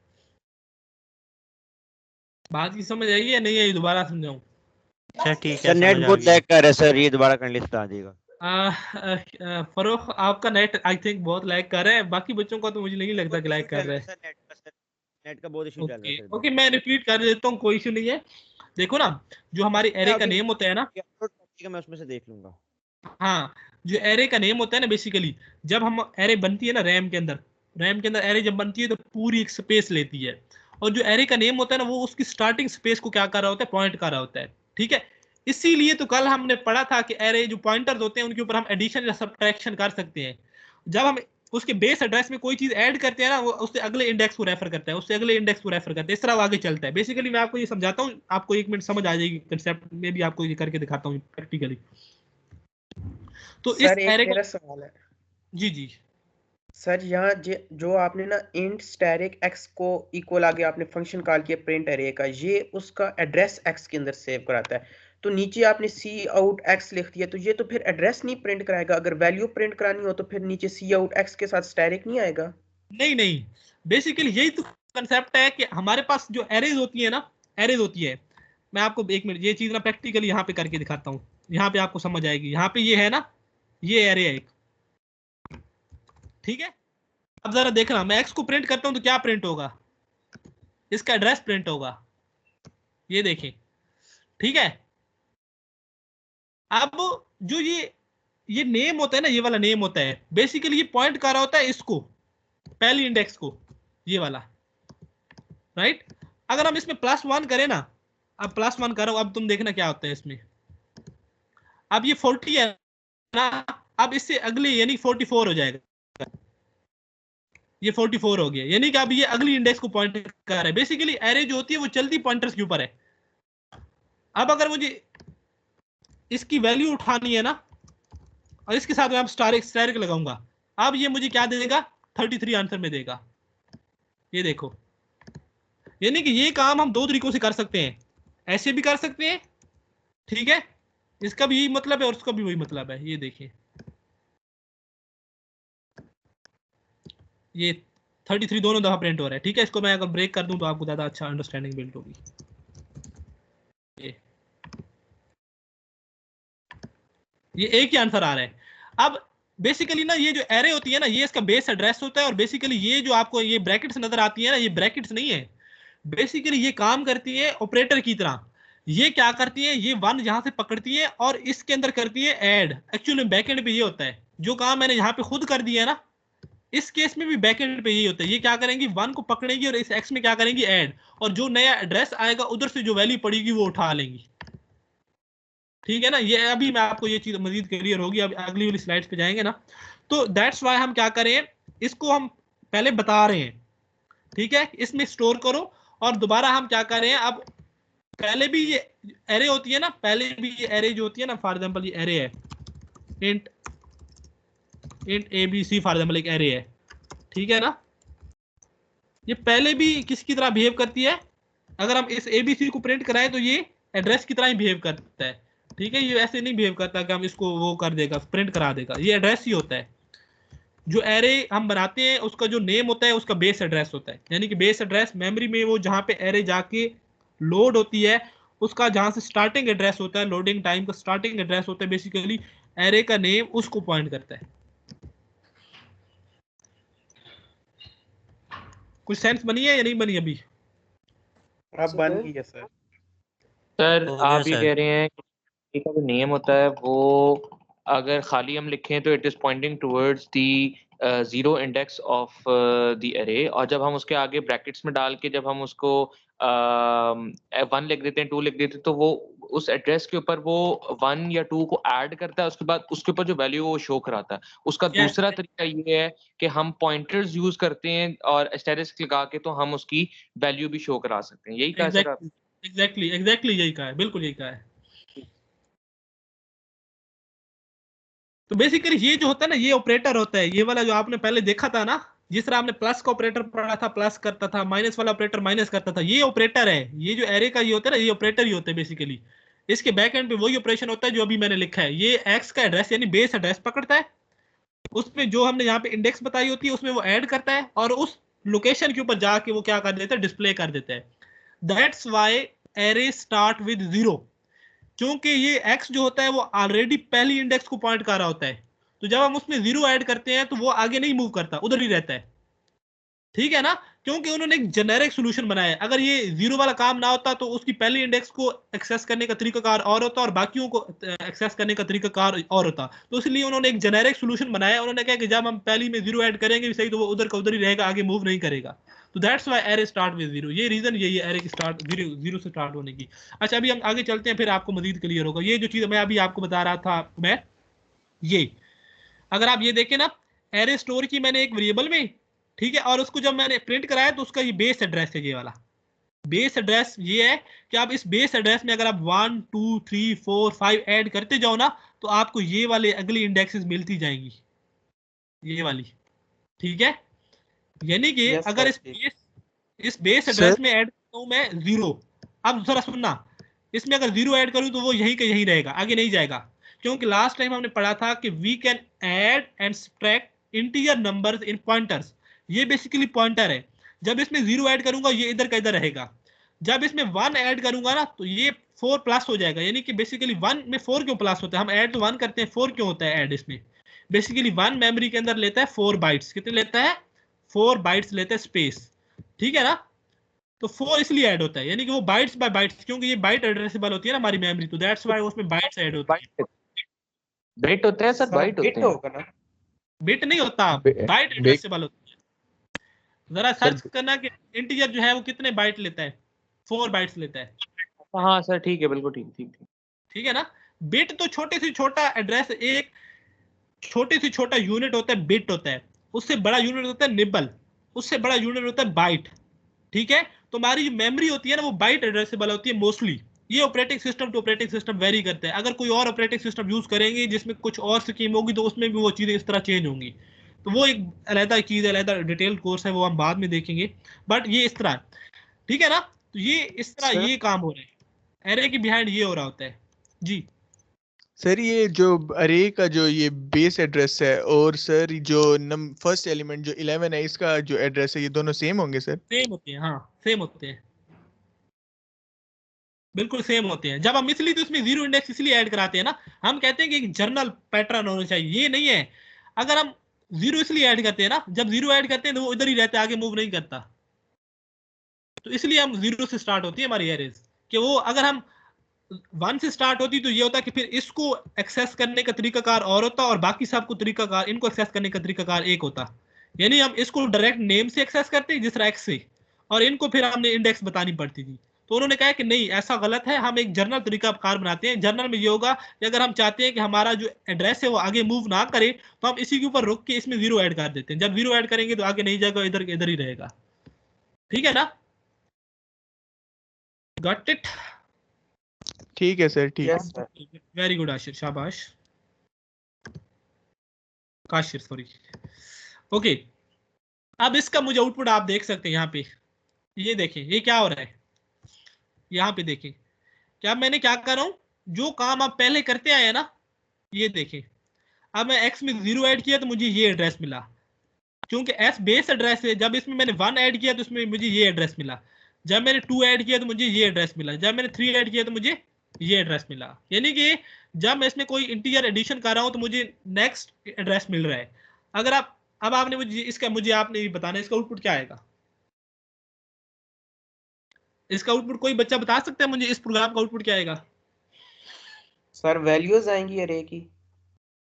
बात की समझ आई है नहीं आई, दोबारा समझाऊं? सर ठीक है, सर नेट समझ आ बहुत गया। लैग कर रहा है सर, ये दोबारा करने बता दीजिएगा। फरोख, आपका नेट आई थिंक बहुत लैग कर रहा है, बाकी बच्चों का तो मुझे नहीं लगता कि लैग कर रहा है। नेट का बहुत इशू चल रहा है ओके सर। ओके, मैं रिपीट कर देता हूँ, कोई इशू नहीं है। देखो ना, जो हमारी एरे का नेम होता है ना, मैं उसमें से देख लूंगा। हाँ, जो एरे का नेम होता है ना, बेसिकली जब हम एरे बनती है ना रैम के अंदर, रैम के अंदर एरे जब बनती है तो पूरी एक स्पेस लेती है। और जो एरे का नेम होता है ना, वो उसकी स्टार्टिंग स्पेस को क्या कर रहा होता है, पॉइंट कर रहा होता है। ठीक है, इसीलिए तो कल हमने पढ़ा था कि एरे जो पॉइंटर्स होते हैं उनके ऊपर हम एडिशन या सब्ट्रैक्शन कर सकते हैं। जब हम उसके बेस एड्रेस में कोई चीज ऐड करते हैं ना, वो उससे अगले इंडेक्स को रेफर करता है, उससे अगले इंडेक्स को रेफर करता है, इस तरह वो आगे चलता है। बेसिकली मैं आपको ये समझाता हूँ, आपको 1 मिनट समझ आ जाएगी कंसेप्ट में भी, आपको ये करके दिखाता हूँ प्रैक्टिकली। तो इस सर एक एरे का, मेरा सवाल है जी जी सर, यहाँ जो आपने ना इंट स्टैटिक एक्स को इक्वल आगे आपने फंक्शन कॉल किया प्रिंट एरे का, ये उसका एड्रेस एक्स के अंदर सेव कराता है। तो नीचे आपने सी आउट एक्स लिख दिया, तो ये तो फिर एड्रेस नहीं प्रिंट कराएगा। अगर वैल्यू प्रिंट करानी हो तो फिर नीचे सी आउट एक्स के साथ स्टैटिक नहीं आएगा। नहीं नहीं, बेसिकली यही तो कंसेप्ट है कि हमारे पास जो एरेज होती है ना, एरेज होती है, मैं आपको 1 मिनट ये चीज ना प्रैक्टिकली यहाँ पे करके दिखाता हूँ, यहाँ पे आपको समझ आएगी। यहाँ पे ये है ना, ये एरे है एक। ठीक है, अब जरा देखना, मैं एक्स को प्रिंट करता हूँ तो क्या प्रिंट होगा, इसका एड्रेस प्रिंट होगा, ये देखें। ठीक है, अब जो ये नेम होता है ना, ये वाला नेम होता है, बेसिकली ये पॉइंट कर रहा होता है इसको, पहली इंडेक्स को, ये वाला, राइट। अगर हम इसमें +1 करें ना, अब +1 करो, अब तुम देखना क्या होता है इसमें। अब ये 40 है ना, अब इससे अगले यानी 44 हो जाएगा, ये 44 हो गया, यानी कि अब ये अगली इंडेक्स को पॉइंट कर रहा है। बेसिकली एरे जो होती है वो चलती पॉइंटर्स के ऊपर है। अब अगर मुझे इसकी वैल्यू उठानी है ना, और इसके साथ मैं स्टैटिक लगाऊंगा, अब ये मुझे क्या देगा, 33 आंसर में देगा। ये देखो, यानी कि ये काम हम 2 तरीकों से कर सकते हैं, ऐसे भी कर सकते हैं। ठीक है, इसका भी यही मतलब है और उसका भी वही मतलब है। ये देखिए, ये 33 दोनों दफा प्रिंट हो रहा है। ठीक है, इसको मैं अगर ब्रेक कर दूं तो आपको ज्यादा अच्छा अंडरस्टैंडिंग बिल्ड होगी। ये एक ही आंसर आ रहा है। अब बेसिकली ना, ये जो एरे होती है ना, ये इसका बेस एड्रेस होता है। और बेसिकली ये जो आपको ये ब्रैकेट्स नजर आती है ना, ये ब्रैकेट्स नहीं है, बेसिकली ये काम करती है ऑपरेटर की तरह। ये क्या करती है, ये 1 यहां से पकड़ती है और इसके अंदर करती है ऐड। एक्चुअली बैकएंड पे ये होता है, जो काम मैंने यहाँ पे खुद कर दिया है ना, इस केस में भी बैकएंड पे यही होता है। ये क्या करेंगी, 1 को पकड़ेंगी और इस x में क्या करेंगी, ऐड, और जो नया एड्रेस आएगा उधर से जो वैल्यू पड़ेगी वो उठा लेंगी। ठीक है ना, ये अभी मैं आपको ये चीज मजीद क्लियर होगी, अब अगली वाली स्लाइड्स पे जाएंगे ना। तो दैट्स वाई हम क्या करें, इसको हम पहले बता रहे हैं, ठीक है, इसमें स्टोर करो। और दोबारा हम क्या करें, अब पहले भी ये एरे होती है ना, पहले भी ये एरे जो होती है ना, फॉर एग्जांपल ये एरे है, इंट ABC फॉर एग्जांपल एक एरे है, ठीक है ना, ये पहले भी किसकी तरह बिहेव करती है। अगर हम इस ABC को प्रिंट कराएं तो ये एड्रेस की तरह ही बिहेव करता है, ठीक है। ये ऐसे नहीं बिहेव करता कि हम इसको वो कर देगा, प्रिंट करा देगा, ये एड्रेस ही होता है। जो एरे हम बनाते हैं उसका जो नेम होता है उसका बेस एड्रेस होता है, यानी कि बेस एड्रेस मेमोरी में वो जहाँ पे एरे जाके लोड होती है उसका जहाँ से स्टार्टिंग एड्रेस होता है, लोडिंग टाइम का स्टार्टिंग एड्रेस होता है, बेसिकली एरे का नेम उसको पॉइंट करता है। कुछ सेंस बनी है या नहीं बनी अभी? अब बन गई है सर। सर हो गया आप ये सर। कह रहे हैं कि का जो नेम होता है वो अगर खाली हम लिखें तो it is pointing towards the zero index of the array, और जब हम उसके आगे ब्रैकेट्स में डाल के जब हम उसको 1 लिख देते हैं, 2 लिख देते हैं, तो वो उस एड्रेस के ऊपर वो 1 या 2 को ऐड करता है, उसके बाद उसके ऊपर जो वैल्यू वो शो कराता है। उसका दूसरा तरीका ये है कि हम पॉइंटर्स यूज करते हैं और एस्टेरिस्क लगा के तो हम उसकी वैल्यू भी शो करा सकते हैं। यही कहा सर आप? एग्जैक्टली यही कहा है, बिल्कुल यही कहा है। तो बेसिकली ये जो होता है ना, ये ऑपरेटर होता है, ये वाला जो आपने पहले देखा था ना, जिस तरह आपने प्लस का ऑपरेटर पढ़ा था, प्लस करता था, माइनस वाला ऑपरेटर माइनस करता था, ये ऑपरेटर है। ये जो एरे का ये होता है ना, ये ऑपरेटर ही होता है बेसिकली। इसके बैक एंड पे वही ऑपरेशन होता है जो अभी मैंने लिखा है। ये एक्स का एड्रेस यानी बेस एड्रेस पकड़ता है, उसमें जो हमने यहाँ पे इंडेक्स बताई होती है उसमें वो ऐड करता है, और उस लोकेशन के ऊपर जाके वो क्या कर देता है, डिस्प्ले कर देता है। That's why array start with 0, क्योंकि ये x जो होता है वो ऑलरेडी पहली इंडेक्स को पॉइंट कर रहा होता है। तो जब हम उसमें 0 ऐड करते हैं तो वो आगे नहीं मूव करता, उधर ही रहता है, ठीक है ना, क्योंकि उन्होंने एक जेनेरिक सॉल्यूशन बनाया है। अगर ये 0 वाला काम ना होता तो उसकी पहली इंडेक्स को एक्सेस करने का तरीकाकार और होता और बाकियों को एक्सेस करने का तरीकाकार और होता। तो इसलिए उन्होंने एक जेनेरिक सॉल्यूशन बनाया। उन्होंने कहा कि जब हम पहली में 0 ऐड करेंगे सही, तो वो उधर का उधर ही रहेगा, आगे मूव नहीं करेगा। तो that's why array start with 0, ये रीजन यही है एरे की स्टार्ट 0 से स्टार्ट होने की। अच्छा, अभी हम आगे चलते हैं, फिर आपको मजीद क्लियर होगा। ये जो चीज मैं अभी आपको बता रहा था, मैं ये अगर आप ये देखें ना, एरे स्टोर की मैंने एक वेरिएबल में, ठीक है, और उसको जब मैंने प्रिंट कराया तो उसका ये बेस एड्रेस है। ये वाला बेस एड्रेस ये है कि आप इस बेस एड्रेस में अगर आप 1 2 3 4 5 ऐड करते जाओ ना, तो आपको ये वाले अगली इंडेक्सेस मिलती जाएंगी, ये वाली, ठीक है। यानी कि अगर इस बेस एड्रेस में ऐड करता हूं मैं 0, अब जरा सुनना, इसमें अगर 0 ऐड करूं तो वो यहीं का यहीं रहेगा, आगे नहीं जाएगा, क्योंकि लास्ट टाइम हमने पढ़ा था कि we can add and subtract integer numbers in pointers. ये बेसिकली पॉइंटर है। जब इसमें 0 ऐड करूंगा ये इधर का इधर रहेगा, जब इसमें 1 ऐड करूंगा ना तो ये 4 प्लस हो जाएगा। यानी कि बेसिकली 1 में 4 क्यों प्लस होता है, हम ऐड तो 1 करते हैं, 4 क्यों होता है ऐड इसमें? बेसिकली 1 मेमोरी के अंदर लेता है 4 बाइट्स, कितने लेता है? 4 बाइट्स लेता है स्पेस, ठीक है ना। तो 4 इसलिए ऐड होता है, यानी कि वो बाइट्स बाय बाइट्स, क्योंकि ये बाइट एड्रेसेबल होती है ना हमारी मेमोरी, तो दैट्स व्हाई उसमें बाइट्स ऐड होती है। बिट होते हैं सर, बाइट होते हैं, होगा ना, बिट नहीं होता, बाइट एड्रेसेबल होती है। जरा सर्च करना कि इंटीजर जो है वो कितने बाइट लेता है, 4 बाइट्स लेता है। हाँ सर ठीक है, बिल्कुल ठीक है ना। बिट तो छोटे से छोटा एड्रेस, एक छोटे से छोटा यूनिट होता है बिट होता है, उससे बड़ा यूनिट होता है निबल, उससे बड़ा यूनिट होता है बाइट, ठीक है। तो हमारी जो मेमोरी होती है ना वो बाइट एड्रेसेबल होती है मोस्टली। ये operating system to operating system vary करते हैं। अगर कोई और ऑपरेटिंग सिस्टम यूज करेंगे जिसमें कुछ और स्कीम होगी तो उसमें भी वो चीजें इस तरह चेंज होंगी, तो वो एक अलग चीज है, अलग डिटेल कोर्स है, वो हम बाद में देखेंगे। बट ये इस तरह, ठीक है ना। तो ये इस तरह ये काम हो रहा है, एरे के बिहाइंड ये हो रहा होता है जी। सर ये जो अरे का जो ये बेस एड्रेस है और सर जो फर्स्ट एलिमेंट जो 11 है इसका जो एड्रेस है, ये दोनों सेम होंगे सर? सेम होते हैं, हाँ सेम होते हैं, बिल्कुल सेम होते हैं। जब हम इसलिए तो इसमें 0 इंडेक्स इसलिए ऐड कराते हैं ना, हम कहते हैं कि एक जर्नल पैटर्न होना चाहिए, ये नहीं है। अगर हम 0 इसलिए ऐड करते हैं ना, जब 0 ऐड करते हैं तो वो इधर ही रहता है, आगे मूव नहीं करता। तो इसलिए हम 0 से स्टार्ट होती है हमारी एरेज, कि वो अगर हम 1 से स्टार्ट होती तो ये होता कि फिर इसको एक्सेस करने का तरीकाकार और होता और बाकी सबको तरीकाकार, इनको एक्सेस करने का तरीकाकार एक होता। यानी हम इसको डायरेक्ट नेम से एक्सेस करते जिस तरह एक्स से, और इनको फिर हमने इंडेक्स बतानी पड़ती थी। तो उन्होंने कहा कि नहीं, ऐसा गलत है, हम एक जर्नल तरीकाकार बनाते हैं। जर्नल में ये होगा कि अगर हम चाहते हैं कि हमारा जो एड्रेस है वो आगे मूव ना करे, तो हम इसी के ऊपर रुक के इसमें 0 ऐड कर देते हैं। जब 0 ऐड करेंगे तो आगे नहीं जाएगा, इधर इधर ही रहेगा। ठीक है ना? Got it? ठीक है सर, ठीक यस है। सर। वेरी गुड आशिर, शाबाश, काशिर सॉरी। ओके, अब इसका मुझे आउटपुट आप देख सकते हैं यहाँ पे। ये देखें, ये क्या हो रहा है, यहाँ पे देखें क्या मैंने क्या कर रहा हूँ, जो काम आप पहले करते आए हैं ना, ये देखें। अब मैं x में 0 ऐड किया तो मुझे ये एड्रेस मिला, क्योंकि s बेस एड्रेस है। जब इसमें मैंने 1 ऐड किया तो इसमें मुझे ये एड्रेस मिला। जब मैंने 2 ऐड किया तो मुझे ये एड्रेस मिला। जब मैंने 3 ऐड किया तो मुझे ये एड्रेस मिला। यानी कि जब मैं इसमें कोई इंटीजर एडिशन कर रहा हूँ तो मुझे नेक्स्ट एड्रेस मिल रहा है। अगर आप, अब आपने मुझे आपने बताना इसका आउटपुट क्या आएगा। इसका आउटपुट कोई बच्चा बता सकता है मुझे, इस प्रोग्राम का आउटपुट क्या आएगा? सर वैल्यूज आएंगी अरे की।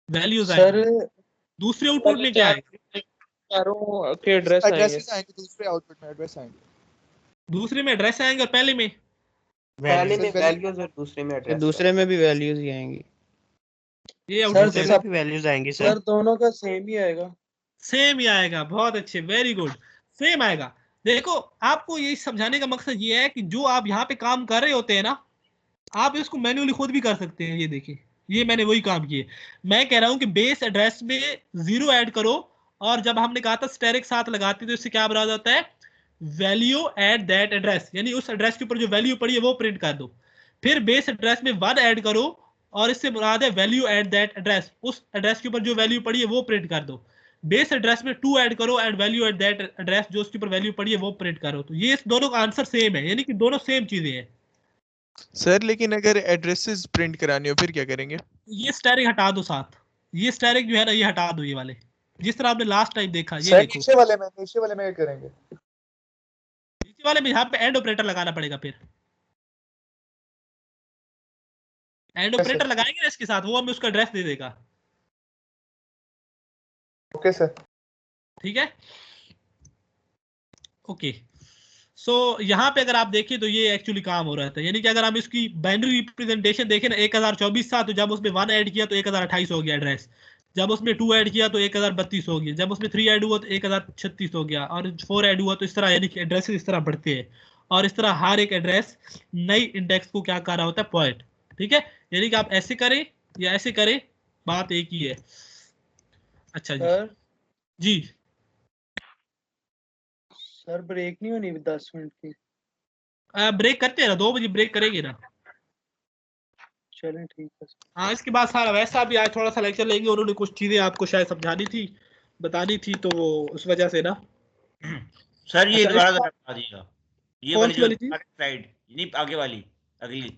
वैल्यूज सर आएंगी। दूसरे आउटपुट में क्या आएगा? चारों के एड्रेस आएंगे। एड्रेसेस आएंगे, दूसरे आउटपुट में एड्रेस आएंगे। दूसरे में एड्रेस आएंगे और पहले में पहले में वैल्यूज और दूसरे में एड्रेस। दूसरे में भी वैल्यूज ही आएंगी। ये दूसरे आउटपुट में भी वैल्यूज आएंगी सर। सर दोनों का सेम ही आएगा। सेम ही आएगा। बहुत अच्छे, वेरी गुड, सेम आएगा। देखो, आपको ये समझाने का मकसद ये है कि जो आप यहाँ पे काम कर रहे होते हैं ना, आप इसको मैन्युअली खुद भी कर सकते हैं। ये देखिए, ये मैंने वही काम किए। मैं कह रहा हूँ कि बेस एड्रेस में 0 ऐड करो, और जब हमने कहा था स्टेरिक साथ लगाते तो इससे क्या बराबर होता है, वैल्यू एट दैट एड्रेस, यानी उस एड्रेस के ऊपर जो वैल्यू पड़ी है वो प्रिंट कर दो। फिर बेस एड्रेस में 1 ऐड करो, और इससे मुराद है वैल्यू एट दैट एड्रेस, उस एड्रेस के ऊपर जो वैल्यू पड़ी है वो प्रिंट कर दो। बेस एड्रेस में 2 ऐड करो and value at that address, जो उसके ऊपर वैल्यू पड़ी है वो प्रिंट करो। तो ये दोनों का आंसर सेम है, यानी कि दोनों सेम चीजें हैं। सर लेकिन अगर एड्रेसेस प्रिंट करानी हो फिर क्या करेंगे? ये स्टैरिक हटा दो साथ, ये स्टैरिक जो है ना ये हटा दो, ये वाले जिस तरह आपने लास्ट टाइम देखा। ये सर देखो, नीचे वाले में क्या करेंगे? नीचे वाले में यहाँ पे एंड ऑपरेटर लगाना पड़ेगा। फिर एंड ऑपरेटर लगाएंगे ना इसके साथ, वो हमें उसका एड्रेस दे देगा। ओके सर, ठीक है, ओके। सो यहाँ पे अगर आप देखें तो ये एक्चुअली काम हो रहा था। यानी कि अगर हम इसकी बाइनरी रिप्रेजेंटेशन देखें ना, 1024 था, तो जब उसमें 1 ऐड किया तो 1028 हो गया एड्रेस। जब उसमें 2 ऐड किया तो 1032 हो गया। जब उसमें 3 ऐड हुआ तो 1036 हो गया, और 4 ऐड हुआ तो इस तरह, यानी कि एड्रेस इस तरह बढ़ते हैं। और इस तरह हर एक एड्रेस नई इंडेक्स को क्या कर रहा होता है, पॉइंट। ठीक है, यानी कि आप ऐसे करें या ऐसे करें, बात एक ही है। अच्छा जी, सर ब्रेक नहीं होनी 10 मिनट की? ब्रेक करते हैं ना, 2 बजे ब्रेक करेंगे ना। चलें ठीक है। हाँ, इसके बाद सारा वैसा भी आज थोड़ा सा लेक्चर लेंगे। उन्होंने कुछ चीजें आपको शायद समझानी थी, बतानी थी, तो वो उस वजह से ना। सर ये अच्छा, दोबारा इसका- बता दीजिएगा, ये कौन वाली सी जो वाली चीज? स्लाइड, नहीं आगे वाली, अगली।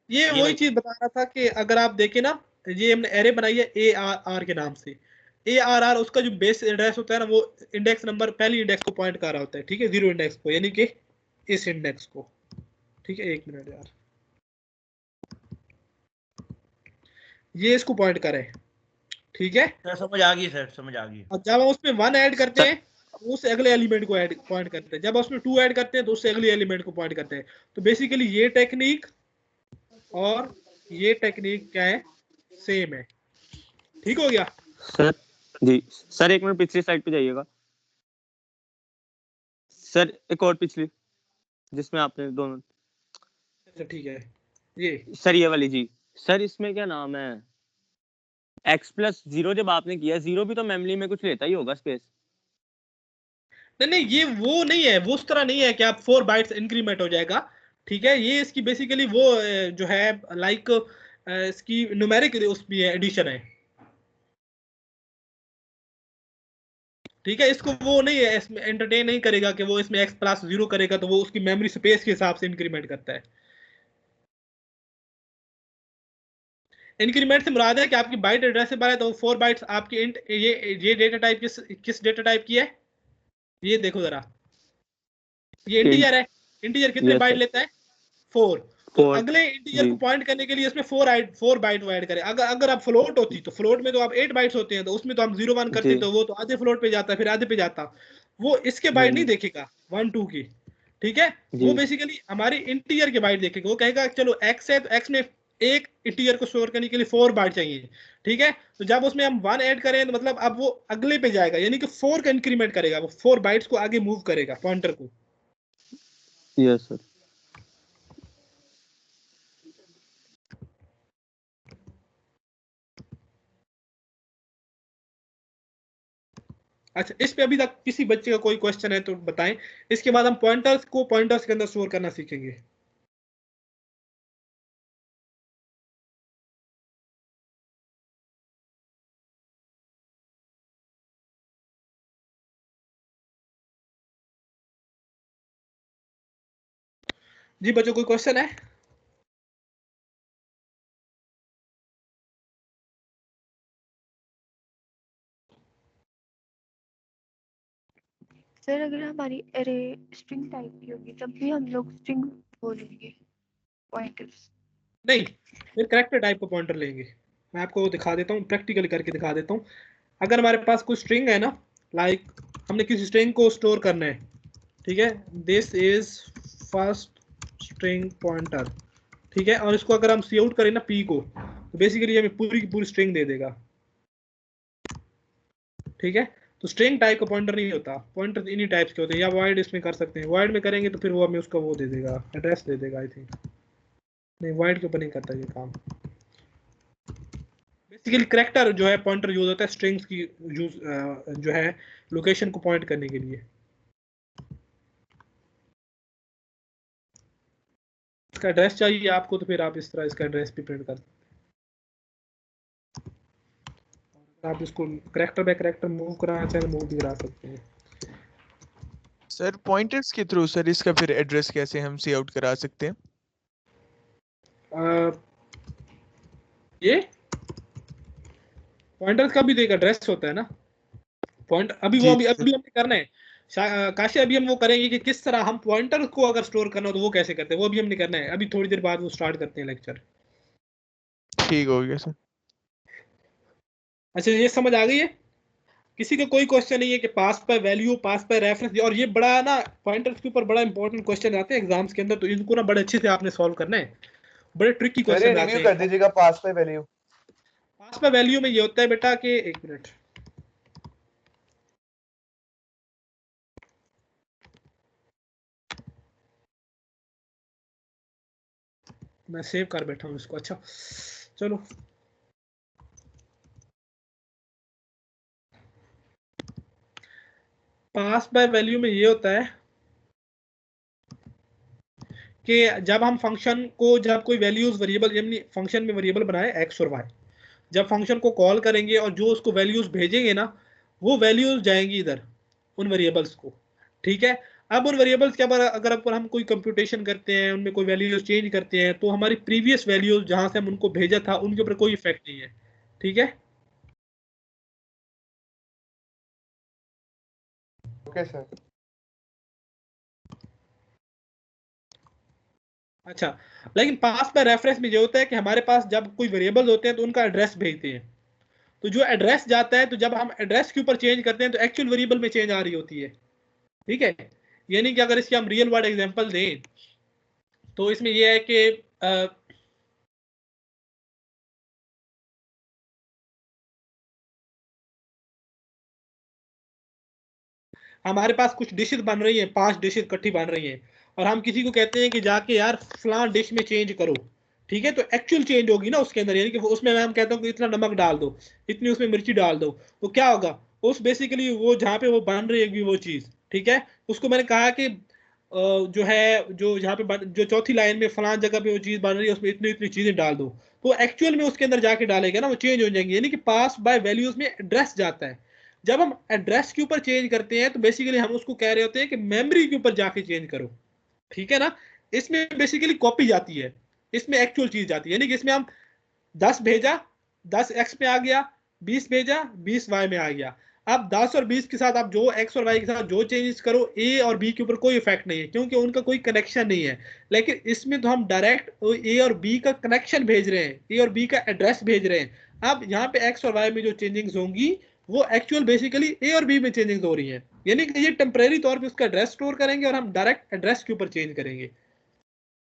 ये वही वाली चीज बता रहा था कि अगर आप देखें ना, ये हमने एरे बनाई है ARR के नाम से। ARR उसका जो बेस एड्रेस होता है ना, वो इंडेक्स नंबर पहली इंडेक्स को पॉइंट कर रहा होता है। ठीक है, 0 इंडेक्स को, यानी कि इस इंडेक्स को। ठीक है, 1 मिनट यार, ये इसको पॉइंट करे। ठीक है, सर समझ आ गई, सर समझ आ गई। और जब हम उसमें 1 ऐड करते हैं उससे अगले एलिमेंट को ऐड पॉइंट करते हैं। जब उसमें 2 ऐड करते हैं तो उससे अगले एलिमेंट को पॉइंट करते हैं। तो बेसिकली ये टेक्निक और ये टेक्निक क्या है, सेम है। ठीक हो गया सर? जी सर, 1 मिनट पिछली स्लाइड पे जाइएगा सर, एक और पिछली जिसमें आपने दोनों। अच्छा ठीक है, ये सर ये वाली जी। सर इसमें क्या नाम है, x+0 जब आपने किया, 0 भी तो मेमोरी में कुछ लेता ही होगा स्पेस। नहीं, ये वो नहीं है, वो उस तरह नहीं है कि आप 4 बाइट्स इंक्रीमेंट हो जाएगा। ठीक है, ये इसकी बेसिकली वो जो है लाइक इसकी न्यूमेरिक उसमें एडिशन है। ठीक है, इसको वो नहीं है, इसमें एंटरटेन नहीं करेगा कि वो इसमें x+0 करेगा तो वो उसकी मेमोरी स्पेस के हिसाब से इंक्रीमेंट करता है। इंक्रीमेंट से मुराद है कि आपकी बाइट एड्रेस से बाहर, तो 4 बाइट्स आपकी इंट, ये डेटा टाइप किस डेटा टाइप की है, ये देखो जरा, ये इंटीजर है। इंटीजर कितने Yes, बाइट sir. लेता है 4। तो 4 अगले इंटीजर जी को पॉइंट करने के लिए इसमें 4 बाइट वो ऐड करें। अगर आप फ्लोट होती तो फ्लोट में तो आप 8 बाइट्स होते हैं, तो उसमें तो हम 0 1 करते जी तो वो तो आधे फ्लोट पे जाता, फिर आधे पे जाता। वो इसके बाइट नहीं देखेगा 1 2 की, ठीक है। वो जी बेसिकली हमारी इंटीजर के बाइट देखेगा। वो कहेगा चलो x है तो x में एक इंटीजर को स्टोर करने के लिए 4 बाइट चाहिए, ठीक है। तो जब उसमें हम 1 ऐड करें तो मतलब अब वो अगले पे जाएगा, यानी कि 4 का इंक्रीमेंट करेगा, वो 4 बाइट्स को आगे मूव करेगा पॉइंटर को। Yes sir. अच्छा, इस पे अभी तक किसी बच्चे का कोई क्वेश्चन है तो बताएं। इसके बाद हम पॉइंटर्स को पॉइंटर्स के अंदर स्टोर करना सीखेंगे। जी बच्चों, कोई क्वेश्चन है? सर अगर हमारी एरे स्ट्रिंग टाइप की होगी तब भी हम लोग स्ट्रिंग बोलेंगे पॉइंटर्स? नहीं, फिर कैरेक्टर टाइप का पॉइंटर लेंगे। मैं आपको वो दिखा देता हूँ, प्रैक्टिकली करके दिखा देता हूँ। अगर हमारे पास कोई स्ट्रिंग है ना, लाइक हमने किसी स्ट्रिंग को स्टोर करना है, ठीक है, this is first string pointer, ठीक है, और इसको अगर हम सी आउट करें ना पी को, तो बेसिकली हमें पूरी की पूरी स्ट्रिंग दे देगा, ठीक है। तो स्ट्रिंग टाइप का पॉइंटर नहीं होता, पॉइंटर इन्हीं टाइप्स के होते हैं। या वॉइड इसमें कर सकते हैं, वॉइड में करेंगे तो फिर वो हमें उसका वो दे देगा, एड्रेस दे देगा। आई थिंक नहीं, वॉइड के ऊपर नहीं करता ये काम। बेसिकली कैरेक्टर जो है पॉइंटर यूज होता है स्ट्रिंग्स की यूज जो है लोकेशन को पॉइंट करने के लिए। इसका एड्रेस चाहिए आपको तो फिर आप इस तरह इसका एड्रेस भी प्रिंट कर सकते हैं। आप इसको कैरेक्टर बाय कैरेक्टर मूव कराना चाहें मूव भी करा सकते हैं। सर पॉइंटर्स के थ्रू सर इसका फिर एड्रेस कैसे हम सी आउट करा सकते हैं? ये पॉइंटर्स का भी तो एक एड्रेस होता है ना। पॉइंट अभी वो अभी हमने करना है काशी। अभी हम वो करेंगे कि किस तरह हम पॉइंटर को अगर स्टोर करना हो तो वो कैसे करते हैं, वो भी हमने करना है। अभी थोड़ी देर बाद वो स्टार्ट करते हैं लेक्चर। ठीक हो गया सर। अच्छा, ये समझ आ गई है? किसी का कोई क्वेश्चन नहीं है कि pass by value, pass by reference, और ये बड़ा ना पॉइंटर्स के ऊपर बड़ा इंपॉर्टेंट क्वेश्चन आते हैं एग्जाम्स के अंदर, तो इनको ना बड़े अच्छे से आपने सॉल्व करना है। बड़े ट्रिकी क्वेश्चन आते हैं। कर दीजिएगा pass by value. Pass by value में ये होता है बेटा कि एक मिनट, मैं सेव कर बैठा हूँ इसको। अच्छा चलो, पास बाय वैल्यू में ये होता है कि जब हम फंक्शन को, जब कोई वैल्यूज वेरिएबल, यानी फंक्शन में वेरिएबल बनाए एक्स और वाई, जब फंक्शन को कॉल करेंगे और जो उसको वैल्यूज भेजेंगे ना, वो वैल्यूज जाएंगी इधर उन वेरिएबल्स को, ठीक है। अब उन वेरिएबल्स के अगर हम कोई कंप्यूटेशन करते हैं, उनमें कोई वैल्यूज चेंज करते हैं, तो हमारी प्रीवियस वैल्यूज जहां से हम उनको भेजा था उनके ऊपर कोई इफेक्ट नहीं है, ठीक है। Okay sir. अच्छा, लेकिन पास बाय रेफरेंस में ये होता है कि हमारे पास जब कोई वेरिएबल्स होते हैं तो उनका एड्रेस भेजते हैं, तो जो एड्रेस जाता है, तो जब हम एड्रेस के ऊपर चेंज करते हैं तो एक्चुअल वेरिएबल में चेंज आ रही होती है, ठीक है। यानी कि अगर इसकी हम रियल वर्ल्ड एग्जांपल दें तो इसमें यह है कि हमारे पास कुछ डिशेस बन रही हैं, 5 डिशेस इकट्ठी बन रही हैं, और हम किसी को कहते हैं कि जाके यार फलां डिश में चेंज करो, ठीक है। तो एक्चुअल चेंज होगी ना उसके अंदर, यानी कि उसमें मैं हम कहता हूँ कि इतना नमक डाल दो, इतनी उसमें मिर्ची डाल दो, तो क्या होगा उस बेसिकली वो जहाँ पे वो बन रही है वो चीज़, ठीक है। उसको मैंने कहा कि जो है जो यहाँ पे जो चौथी लाइन में फलां जगह पे वो चीज़ बन रही है उसमें इतनी इतनी चीज़ें डाल दो, तो एक्चुअल में उसके अंदर जाके डालेगा ना वो चेंज हो जाएंगे। यानी कि पास बाय वैल्यूज में एड्रेस जाता है। जब हम एड्रेस के ऊपर चेंज करते हैं तो बेसिकली हम उसको कह रहे होते हैं कि मेमोरी के ऊपर जाके चेंज करो, ठीक है ना। इसमें बेसिकली कॉपी जाती है, इसमें एक्चुअल चीज जाती है। यानी कि इसमें हम 10 भेजा, 10 एक्स में आ गया, 20 भेजा, 20 वाई में आ गया। अब 10 और 20 के साथ आप जो x और y के साथ जो चेंजेस करो a और b के ऊपर कोई इफेक्ट नहीं है क्योंकि उनका कोई कनेक्शन नहीं है। लेकिन इसमें तो हम डायरेक्ट a और b का कनेक्शन भेज रहे हैं, a और b का एड्रेस भेज रहे हैं। अब यहाँ पे x और y में जो चेंजिंग्स होंगी वो एक्चुअल बेसिकली a और b में चेंजिंग्स हो रही हैं, यानी कि ये टेम्परेरी तौर पे उसका एड्रेस स्टोर करेंगे और हम डायरेक्ट एड्रेस के ऊपर चेंज करेंगे।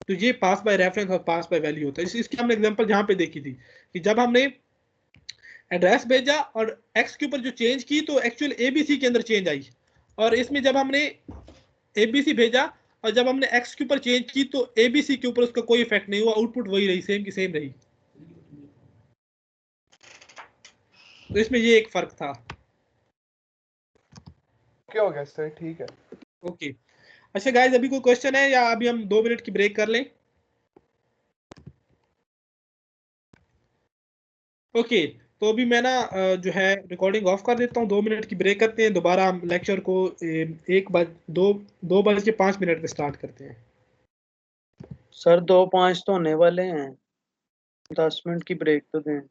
तो ये पास बाय रेफरेंस और पास बाय वैल्यू होता है। इसकी हमने एग्जांपल जहाँ पे देखी थी कि जब हमने एड्रेस भेजा और x के ऊपर जो चेंज की तो एक्चुअल ABC के अंदर चेंज आई, और इसमें जब हमने ABC भेजा और जब हमने x के ऊपर चेंज की तो ABC के ऊपर उसका कोई इफेक्ट नहीं हुआ, आउटपुट वही रही, सेम की सेम रही। तो इसमें ये एक फर्क था। क्या हो गया सर? ठीक है, ओके। अच्छा गाइस, अभी कोई क्वेश्चन है या अभी हम 2 मिनट की ब्रेक कर लें? ओके, तो अभी मैं ना जो है रिकॉर्डिंग ऑफ कर देता हूँ, 2 मिनट की ब्रेक करते हैं, दोबारा हम लेक्चर को 2:05 पे स्टार्ट करते हैं। सर 2:05 तो होने वाले हैं, 10 मिनट की ब्रेक तो दें।